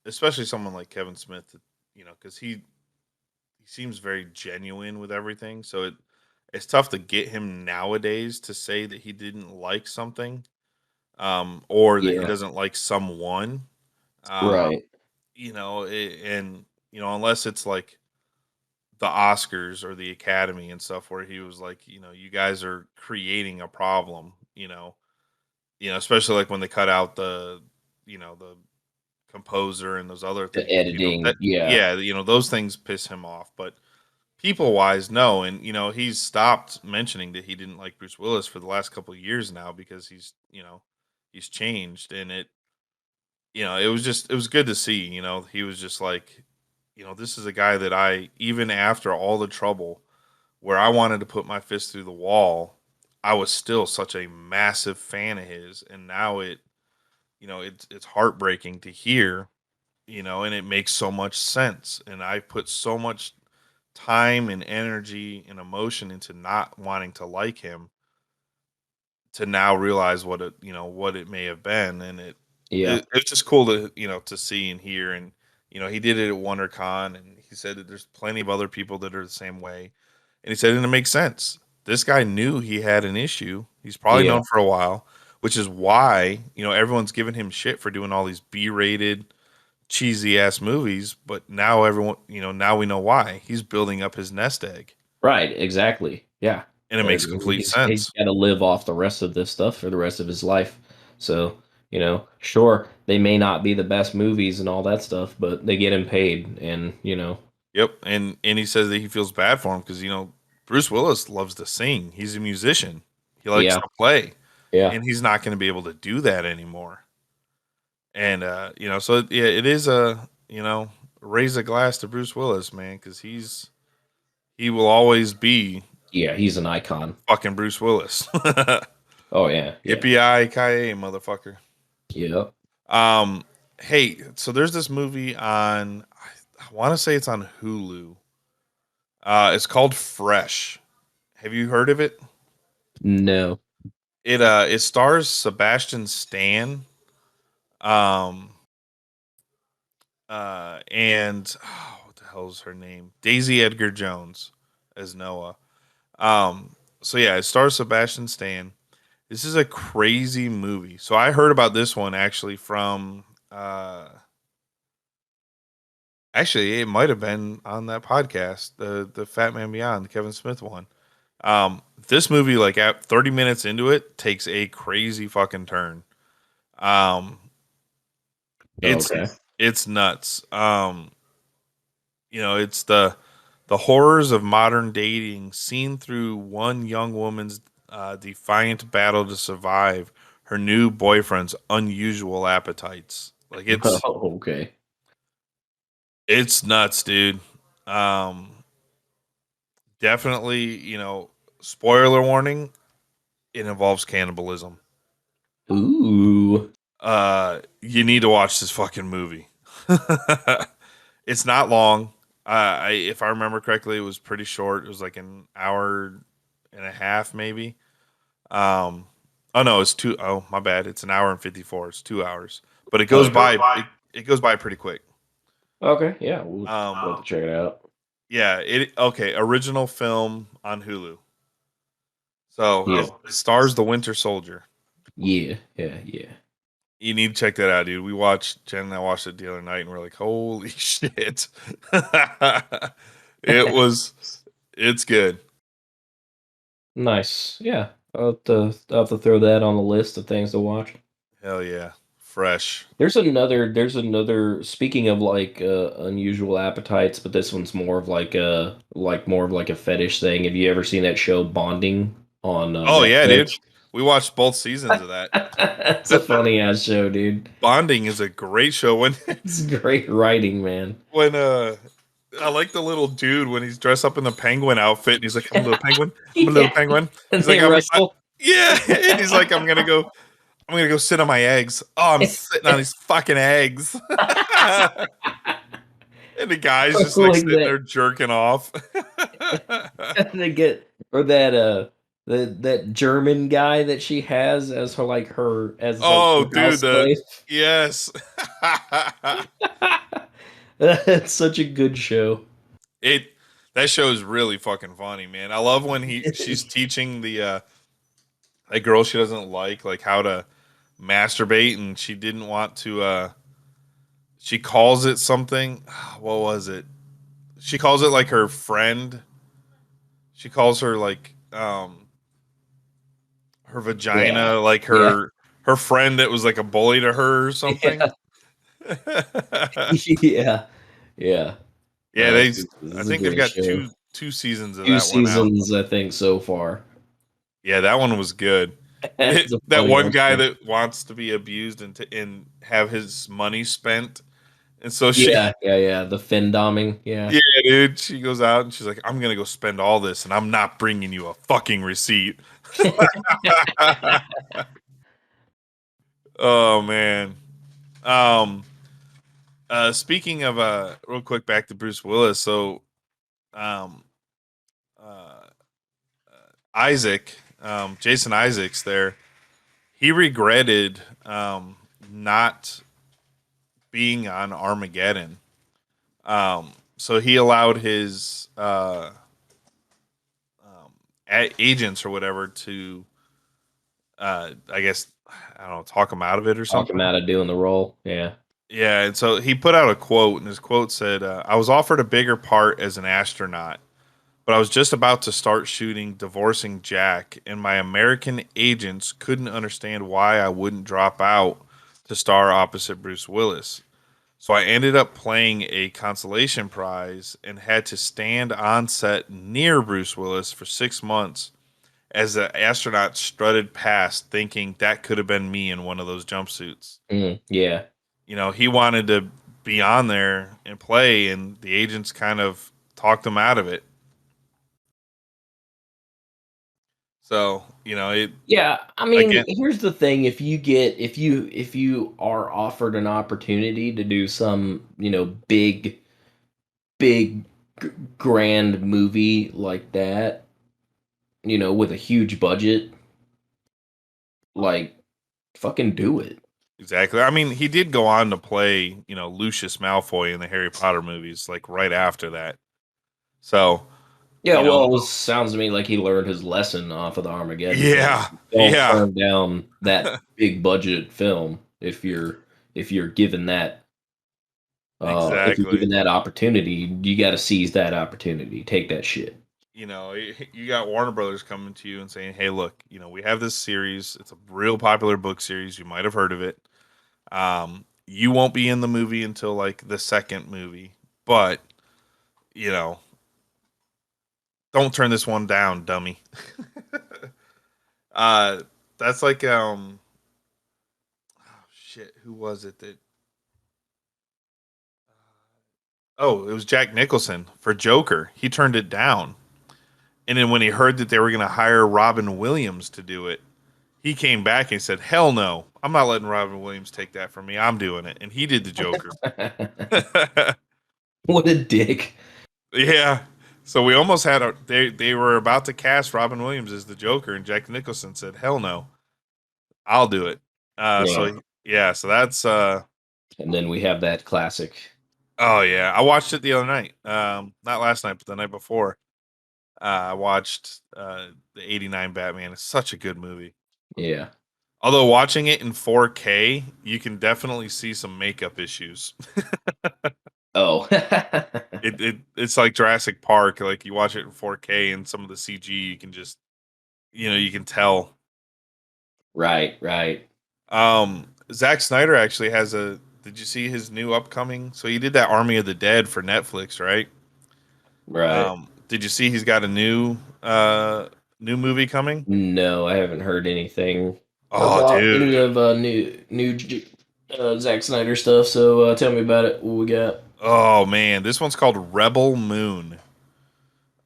especially someone like Kevin Smith, because he seems very genuine with everything. So it's tough to get him nowadays to say that he didn't like something, or that he Yeah. doesn't like someone. Uh, Right. and unless it's like the Oscars or the Academy and stuff, where he was like, you guys are creating a problem, especially like when they cut out the composer and those other The things, editing. that, Yeah. yeah, those things piss him off. But people wise, no. And, he's stopped mentioning that he didn't like Bruce Willis for the last couple of years now because he's changed. And it was good to see, he was just like, this is a guy that even after all the trouble where I wanted to put my fist through the wall, I was still such a massive fan of his. And now it's heartbreaking to hear, and it makes so much sense. And I put so much time and energy and emotion into not wanting to like him to now realize what it may have been. And Yeah. it's just cool to see and hear. And he did it at WonderCon, and he said that there's plenty of other people that are the same way. And he said, and it makes sense. This guy knew he had an issue. He's probably Yeah. known for a while, which is why everyone's giving him shit for doing all these B-rated cheesy ass movies. But now now we know why. He's building up his nest egg, Right. Exactly. Yeah. and it makes complete He's sense. got to live off the rest of this stuff for the rest of his life. So, sure, they may not be the best movies and all that stuff, but they get him paid, and Yep, and he says that he feels bad for him because Bruce Willis loves to sing. He's a musician. He likes yeah, to play, yeah, and he's not going to be able to do that anymore. And so yeah, it is raise a glass to Bruce Willis, man, because he will always be yeah. He's an icon. fucking Bruce Willis. Oh yeah, yeah, Yippee ki motherfucker. yeah. Hey, so there's this movie on. I want to say it's on Hulu. It's called Fresh. Have you heard of it? No. It stars Sebastian Stan. Um and what the hell is her name? Daisy Edgar Jones as Noah. So yeah, it stars Sebastian Stan. This is a crazy movie. So I heard about this one actually from actually it might have been on that podcast, the Fat Man Beyond, the Kevin Smith one. This movie, like at 30 minutes into it, takes a crazy fucking turn. Um it's Okay. it's nuts. It's the horrors of modern dating seen through one young woman's defiant battle to survive her new boyfriend's unusual appetites. Like Oh, okay. it's nuts, dude. Um, Definitely, spoiler warning, it involves cannibalism. Ooh. You need to watch this fucking movie. It's not long. If I remember correctly, it was pretty short. It was like an hour and a half, maybe. Oh no, it's two. Oh, my bad. It's an hour and 54. It's 2 hours, but it goes by. It goes by pretty quick. Okay. Yeah. We'll have to check it out. Yeah. Okay. Original film on Hulu. So Yeah. it stars the Winter Soldier. Yeah. Yeah. Yeah. You need to check that out, dude. Jen and I watched it the other night, and we're like, holy shit. It's good. Nice. Yeah. I'll have to throw that on the list of things to watch. Hell yeah. Fresh. There's another speaking of like unusual appetites, but this one's more of like a fetish thing. Have you ever seen that show Bonding on Oh, yeah, dude. Netflix? We watched both seasons of that. It's a funny ass show, dude. Bonding is a great show. It's great writing, man. When I like the little dude when he's dressed up in the penguin outfit and he's like, I'm a little penguin. I'm a little penguin. And He's they like, wrestle. yeah. And he's like, I'm gonna go sit on my eggs. Oh, I'm sitting on these fucking eggs. And the guy's just like Like sitting that. there jerking off. And they get or that German guy that she has as her as Oh, her dude, house slave. yes. That's such a good show. That show is really fucking funny, man. I love when she's teaching the that girl she doesn't like how to masturbate, and she didn't want to she calls it something. What was it? She calls it like her friend. She calls her like her Yeah. vagina, like Yeah. her friend that was like a bully to her or something. Yeah. Yeah. Yeah. Yeah, This I is a think they've great got show. two seasons of 2 that one out. seasons, I think, so far. Yeah, that one was good. It's a That funny one ass guy show. that wants to be abused and have his money spent, and so she, Yeah, yeah, yeah, the Findoming, yeah. yeah, dude, she goes out and she's like, "I'm gonna go spend all this, and I'm not bringing you a fucking receipt." Oh man. Um. Speaking of real quick back to Bruce Willis. So, um, uh, Isaac, Jason Isaacs, there, he regretted not being on Armageddon. So he allowed his agents or whatever to, I guess, I don't know, talk him out of it or Talk him something. out of doing the role, yeah. Yeah, and so he put out a quote, and his quote said, "I was offered a bigger part as an astronaut, but I was just about to start shooting Divorcing Jack, and my American agents couldn't understand why I wouldn't drop out to star opposite Bruce Willis. So I ended up playing a consolation prize and had to stand on set near Bruce Willis for 6 months as the astronaut strutted past, thinking that could have been me in one of those jumpsuits. Yeah. You know, he wanted to be on there and play, and the agents kind of talked him out of it. So, you know, it Yeah, I mean, again, here's the thing, if you are offered an opportunity to do some, big, grand movie like that, with a huge budget, like, fucking do it. exactly. I mean, he did go on to play, you know, Lucius Malfoy in the Harry Potter movies, like right after that. So, Yeah, you know, well, sounds to me like he learned his lesson off of the Armageddon yeah, film. Don't yeah, turn down that big budget film if you're given that exactly. opportunity, you got to seize that opportunity. Take that shit. You know, you got Warner Brothers coming to you and saying, "Hey, look, you know, we have this series. It's a real popular book series. You might have heard of it. You won't be in the movie until like the second movie, but you know, don't turn this one down, dummy." uh, that's like oh, shit. Who was it that? Oh, it was Jack Nicholson for Joker. He turned it down, and then when he heard that they were going to hire Robin Williams to do it, he came back and said, "Hell no, I'm not letting Robin Williams take that from me. I'm doing it." And he did the Joker. What a dick. Yeah. So we almost had they were about to cast Robin Williams as the Joker, and Jack Nicholson said, "Hell no, I'll do it." Yeah. So yeah, so that's And then we have that classic. oh yeah, I watched it the other night. Not last night, but the night before. I watched the '89 Batman. It's such a good movie. Yeah. Although watching it in 4K, you can definitely see some makeup issues. Oh. It's like Jurassic Park. Like you watch it in 4K and some of the CG, you can just you can tell. Right, right, Zack Snyder actually has a. Did you see his new upcoming? So he did that Army of the Dead for Netflix, right? right. Did you see he's got a new movie coming? No, I haven't heard anything Oh, about any dude. of Zack Snyder stuff. So tell me about it. What we got? Oh man, this one's called Rebel Moon.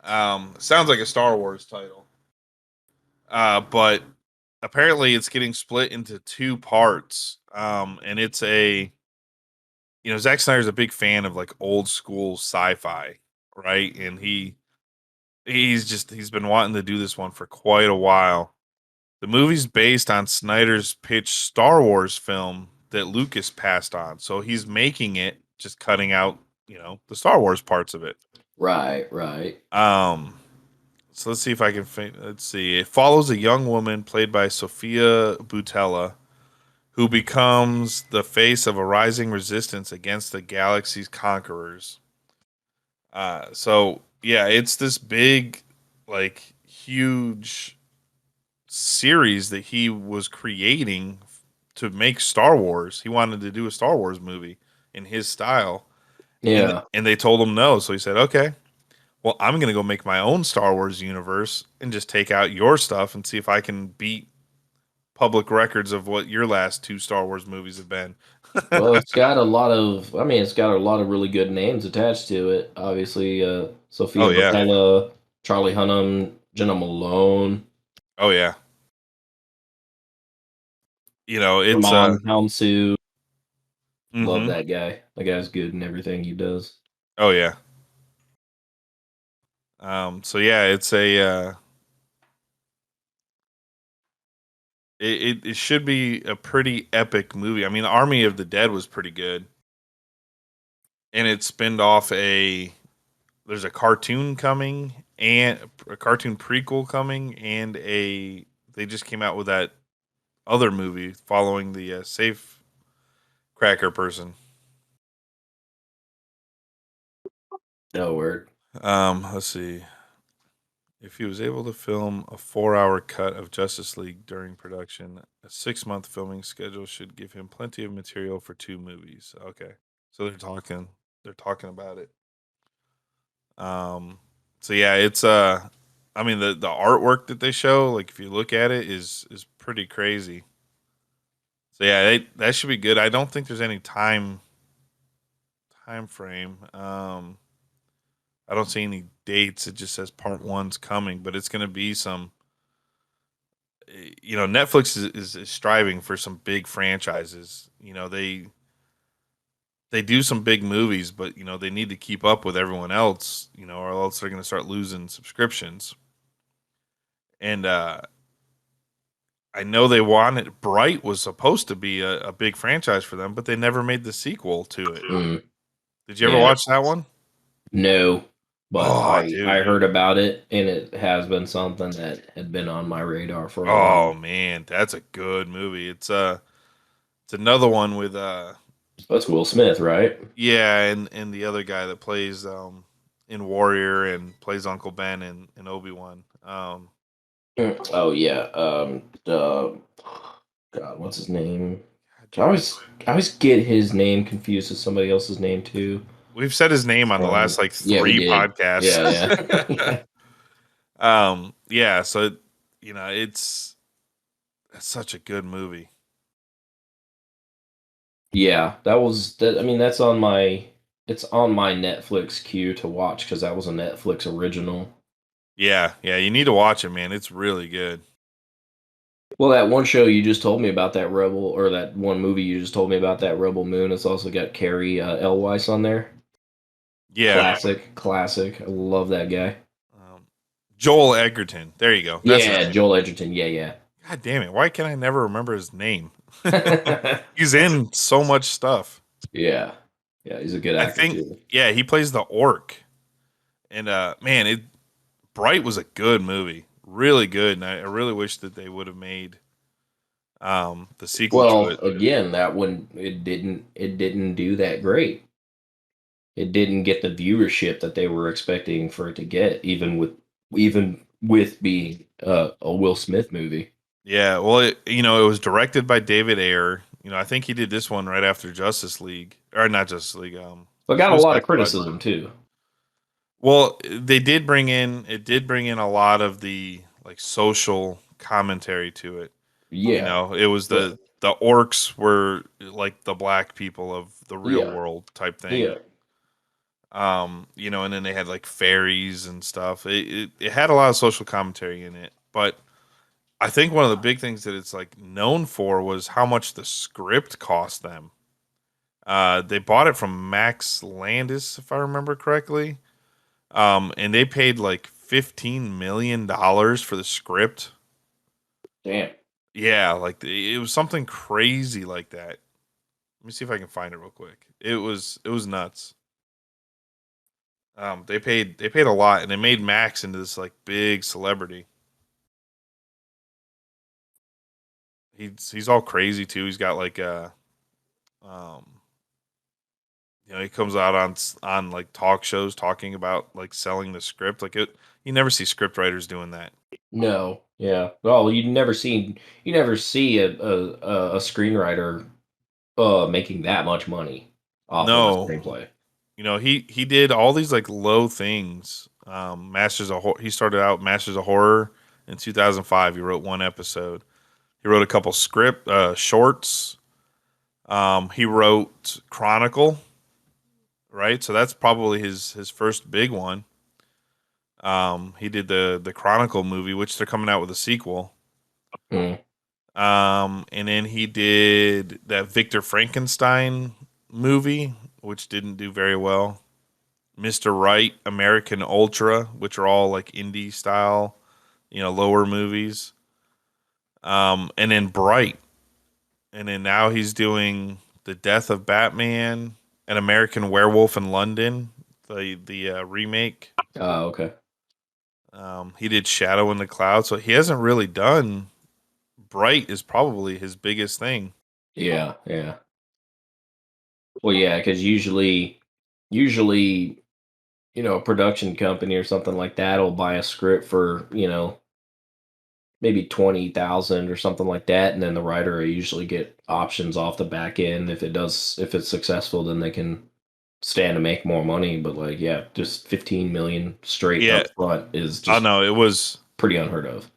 Sounds like a Star Wars title. But apparently it's getting split into two parts. And it's Zack Snyder's a big fan of like old school sci-fi, right? And he's been wanting to do this one for quite a while. The movie's based on Snyder's pitch Star Wars film that Lucas passed on. So he's making it, just cutting out, the Star Wars parts of it. Right, right. So let's see if I can. Let's see. It follows a young woman played by Sophia Boutella, who becomes the face of a rising resistance against the galaxy's conquerors. So yeah, it's this big, like, huge series that he was creating to make Star Wars. He wanted to do a Star Wars movie in his style, Yeah. and they told him no. So he said, "Okay, well, I'm going to go make my own Star Wars universe and just take out your stuff and see if I can beat public records of what your last two Star Wars movies have been." Well, it's got a lot of. I mean, it's got a lot of really good names attached to it. Obviously, Oh Sophia yeah, Boutella, Charlie Hunnam, Jenna Malone, oh yeah. It's Ramon Hounsou. Love mhm. that guy. That guy's good in everything he does. Oh yeah. So yeah, it's a it should be a pretty epic movie. I mean, Army of the Dead was pretty good, and it spinned off a there's a cartoon coming and a cartoon prequel coming, and they just came out with that other movie following the safe cracker person. No word. Let's see. If he was able to film a 4-hour cut of Justice League during production, a 6-month filming schedule should give him plenty of material for 2 movies. Okay. So they're talking about it. So yeah, it's I mean the artwork that they show, like if you look at it is pretty crazy. So yeah, that should be good. I don't think there's any time frame. I don't see any dates. It just says part one's coming, but it's going to be some. Netflix is striving for some big franchises. They do some big movies, but they need to keep up with everyone else. Or else they're going to start losing subscriptions. And I know they wanted Bright was supposed to be a big franchise for them, but they never made the sequel to it. Mm, Did you ever yeah. watch that one? No, but Oh, I dude. heard about it, and it has been something that had been on my radar for a Oh while. man, that's a good movie. It's another one with That's Will Smith, right? yeah, and the other guy that plays in Warrior and plays Uncle Ben in Obi-Wan. Oh yeah. God, what's his name? I always get his name confused with somebody else's name too. We've said his name on the last like Yeah, we 3 did. podcasts. Yeah, yeah. Yeah, so it's such a good movie. Yeah, that was that. I mean, it's on my Netflix queue to watch because that was a Netflix original. Yeah, you need to watch it, man. It's really good. Well, that one show you just told me about, that Rebel, or that one movie you just told me about, that Rebel Moon. It's also got Carrie Elwes on there. Yeah. Classic. I love that guy. Joel Edgerton. There you go. That's his Yeah, name. Joel Edgerton. Yeah. God damn it. Why can I never remember his name? He's in so much stuff. Yeah, he's a good I actor think too. yeah, he plays the orc. And man, Bright was a good movie. Really good. And I really wish that they would have made the sequel to Well, it. again, that one it didn't do that great. It didn't get the viewership that they were expecting for it to get, even with being a Will Smith movie. Yeah, well, it was directed by David Ayer. I think he did this one right after Justice League, or not Justice League. But got a lot Suicide of Squad. criticism too. Well, it did bring in a lot of the like social commentary to it. Yeah, It was but the orcs were like the black people of the real yeah, world type thing. yeah, And then they had like fairies and stuff. It had a lot of social commentary in it, but I think one of the big things that it's like known for was how much the script cost them. They bought it from Max Landis, if I remember correctly. And they paid like $15 million for the script. damn. Yeah, like it was something crazy like that. Let me see if I can find it real quick. It was nuts. They paid a lot, and they made Max into this like big celebrity. he's all crazy too. He's got like um he comes out on like talk shows talking about like selling the script. Like it, you never see script writers doing that. No, yeah. Well, you never see a screenwriter making that much money off of a No, screenplay. he did all these like low things. He started out Masters of Horror in 2005. He wrote one episode. He wrote a couple script shorts. He wrote Chronicle, right? So that's probably his first big one. He did the Chronicle movie, which they're coming out with a sequel. Mm. And then he did that Victor Frankenstein movie, which didn't do very well. Mr. Right, American Ultra, which are all like indie style, lower movies. And then Bright. And then now he's doing The Death of Batman, An American Werewolf in London, the remake. Oh, okay. He did Shadow in the Cloud, so he hasn't really done. Bright is probably his biggest thing. Yeah, yeah. Well, yeah, because usually, a production company or something like that will buy a script for, maybe 20,000 or something like that, and then the writer will usually get options off the back end. If it's successful, then they can stand to make more money. But like, yeah, just 15 million straight Yeah. up front is Oh just no, it was pretty unheard of.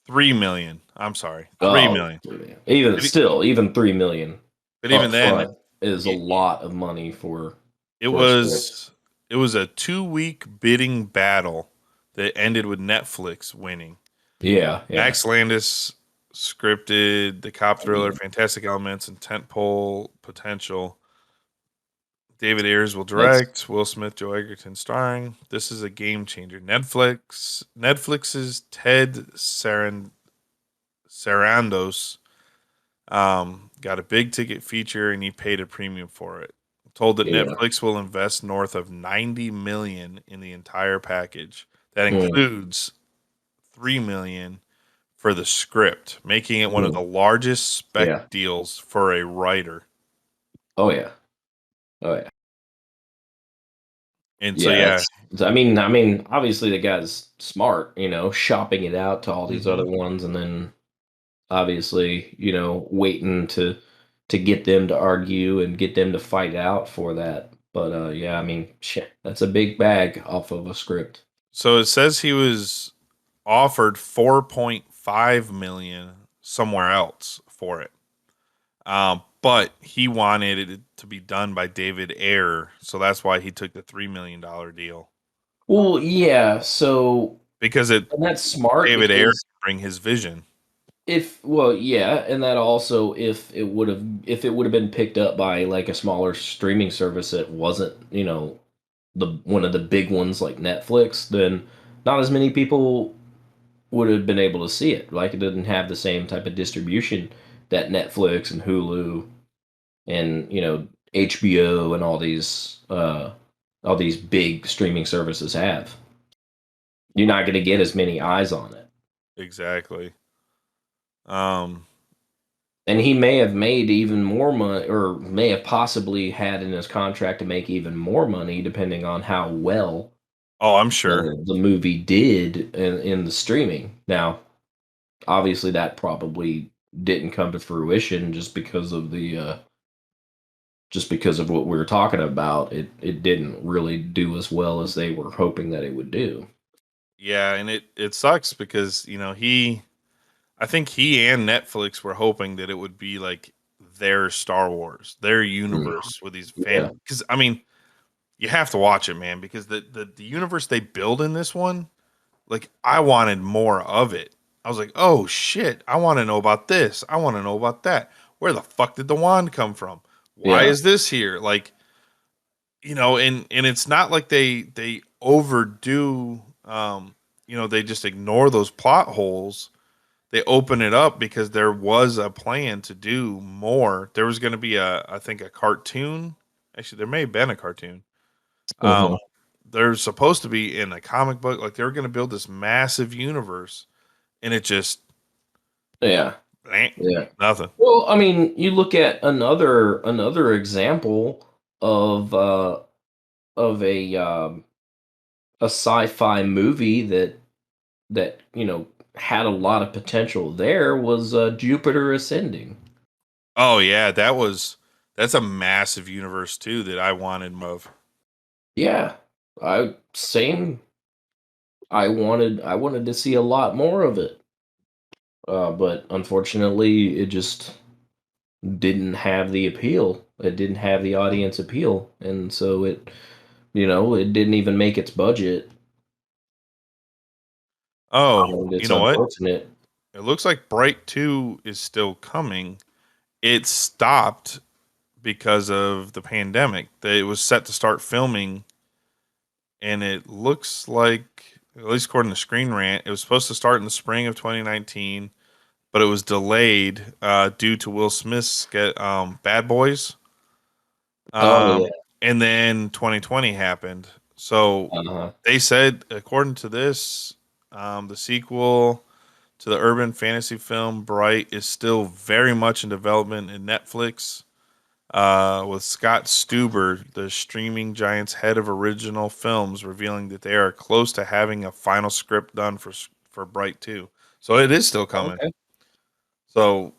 3 million. I'm sorry, Oh, 3 million. 3 million. Even 3 million But even up then, front is a lot of money for it for a script. was a 2-week bidding battle that ended with Netflix winning. Yeah, yeah. Max Landis scripted the cop thriller, fantastic elements and tentpole potential. David Ayers will direct. Will Smith, Joe Egerton starring. This is a game changer. Netflix's Ted Sarandos got a big ticket feature, and he paid a premium for it. Told that Yeah. Netflix will invest north of $90 million in the entire package. That Mm. includes $3 million for the script, making it one of Mm. the largest spec Yeah. deals for a writer. Oh yeah. Oh yeah. And so Yeah, I mean, obviously the guy's smart, shopping it out to all these Mhm. other ones, and then obviously, waiting to get them to argue and get them to fight out for that. But yeah, I mean, shit, that's a big bag off of a script. So it says he was offered 4.5 million somewhere else for it. But he wanted it to be done by David Ayer, so that's why he took the $3 million deal. Well, yeah, so Because and that's smart David Ayer because can bring his vision. yeah, and that also if it would have been picked up by like a smaller streaming service that wasn't, the one of the big ones like Netflix, then not as many people would have been able to see it. Like it didn't have the same type of distribution that Netflix and Hulu and HBO and all these big streaming services have. You're not going to get as many eyes on it. Exactly. And he may have made even more money, or may have possibly had in his contract to make even more money, depending on how well Oh, I'm sure. the movie did in the streaming. Now, obviously, that probably didn't come to fruition just because of what we were talking about. It didn't really do as well as they were hoping that it would do. Yeah, and it sucks because, I think he and Netflix were hoping that it would be like their Star Wars, their universe with these Yeah. because I mean, you have to watch it, man, because the universe they build in this one, like I wanted more of it. I was like, oh shit, I want to know about this. I want to know about that. Where the fuck did the wand come from? Why Yeah. is this here? Like, and it's not like they overdo they just ignore those plot holes. They open it up because there was a plan to do more. There was going to be I think a cartoon. Actually, there may have been a cartoon. Mhm. There's supposed to be in a comic book. Like they were going to build this massive universe, and it just Yeah. Yeah. Nothing. Well, I mean, you look at another example of a sci-fi movie that had a lot of potential. There was Jupiter Ascending. Oh yeah, that's a massive universe too that I wanted more of. Yeah, I same. I wanted to see a lot more of it, but unfortunately, it just didn't have the appeal. It didn't have the audience appeal, and so it didn't even make its budget. Oh, And you it's know what? unfortunate. It looks like Bright 2 is still coming. It stopped because of the pandemic. It was set to start filming, and it looks like, at least according to Screen Rant, it was supposed to start in the spring of 2019, but it was delayed due to Will Smith's Bad Boys. Oh yeah. And then 2020 happened. So Uh-huh. they said, according to this, the sequel to the urban fantasy film Bright is still very much in development in Netflix, with Scott Stuber, the streaming giant's head of original films, revealing that they are close to having a final script done for Bright 2. So it is still coming. Okay. So,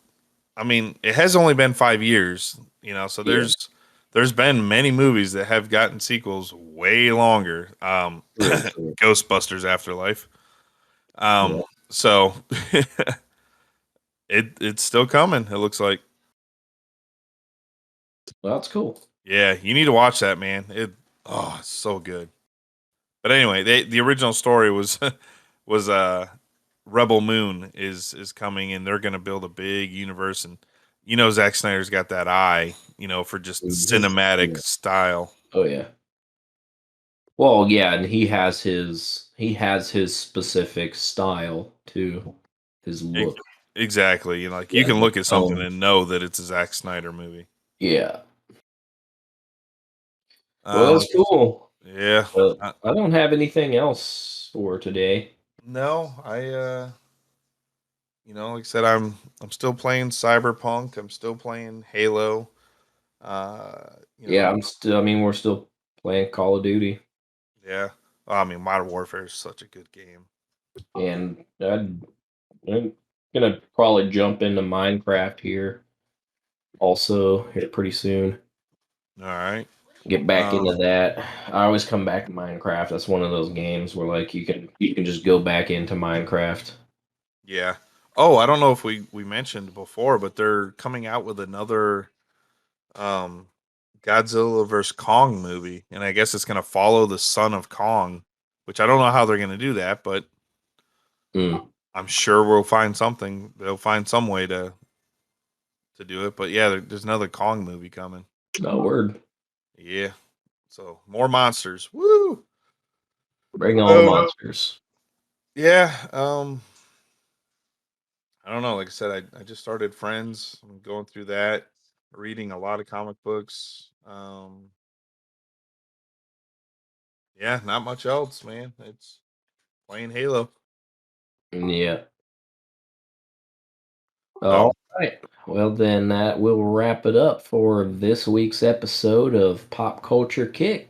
I mean, it has only been 5 years, so Yeah. there's been many movies that have gotten sequels way longer. True. Ghostbusters Afterlife. Yeah. So it's still coming. It looks like. Well, that's cool. Yeah, you need to watch that, man. It's so good. But anyway, the original story was was Rebel Moon is coming, and they're going to build a big universe, and Zack Snyder's got that eye, for just cinematic style. Oh yeah. Well, yeah, and he has his specific style too, his look. Exactly. You Yeah, can look at something tone. and know that it's a Zack Snyder movie. Yeah. Well, that's cool. Yeah. But I don't have anything else for today. No, like I said, I'm still playing Cyberpunk. I'm still playing Halo. Yeah, we're still playing Call of Duty, Yeah. Well, I mean, Modern Warfare is such a good game. and I'm gonna probably jump into Minecraft here also here pretty soon. All right. Get back into that. I always come back to Minecraft. That's one of those games where like you can just go back into Minecraft. Yeah. Oh, I don't know if we mentioned before, but they're coming out with another Godzilla vs Kong movie, and I guess it's going to follow the son of Kong, which I don't know how they're going to do that, but I'm sure we'll find something. They'll find some way to do it. But yeah, there's another Kong movie coming. No word. Yeah. So more monsters. Woo! Bring on the monsters. Yeah. I don't know. Like I said, I just started Friends. I'm going through that, reading a lot of comic books. Yeah, not much else, man. It's playing Halo. Yeah. So, All right. Well, then that will wrap it up for this week's episode of Pop Culture Kick.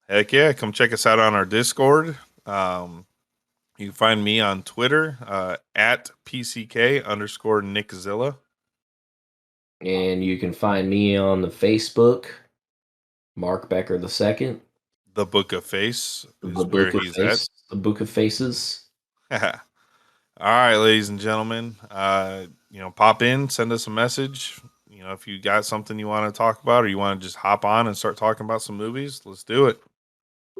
heck yeah, come check us out on our Discord. You can find me on Twitter at PCK_Nickzilla. And you can find me on the Facebook, Mark Becker II. The Book of Face is The where Book of he's Face, the Book of Faces. at. All right, ladies and gentlemen, pop in, send us a message. If you got something you want to talk about, or you want to just hop on and start talking about some movies, let's do it.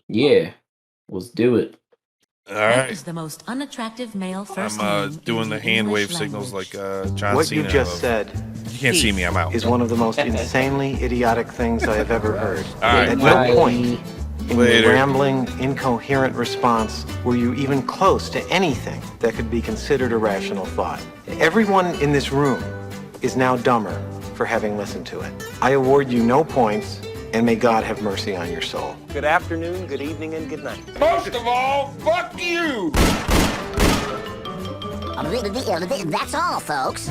Yeah, let's do it. All right. That is the most unattractive male first I'm doing the hand wave signals like John What Cena. you just said You can't see me, I'm out. is one of the most insanely idiotic things I have ever heard. All right. At no point in Later. your rambling, incoherent response were you even close to anything that could be considered a rational thought. Everyone in this room is now dumber for having listened to it. I award you no points, and may God have mercy on your soul. Good afternoon, good evening, and good night. Most of all, fuck you! That's all, folks.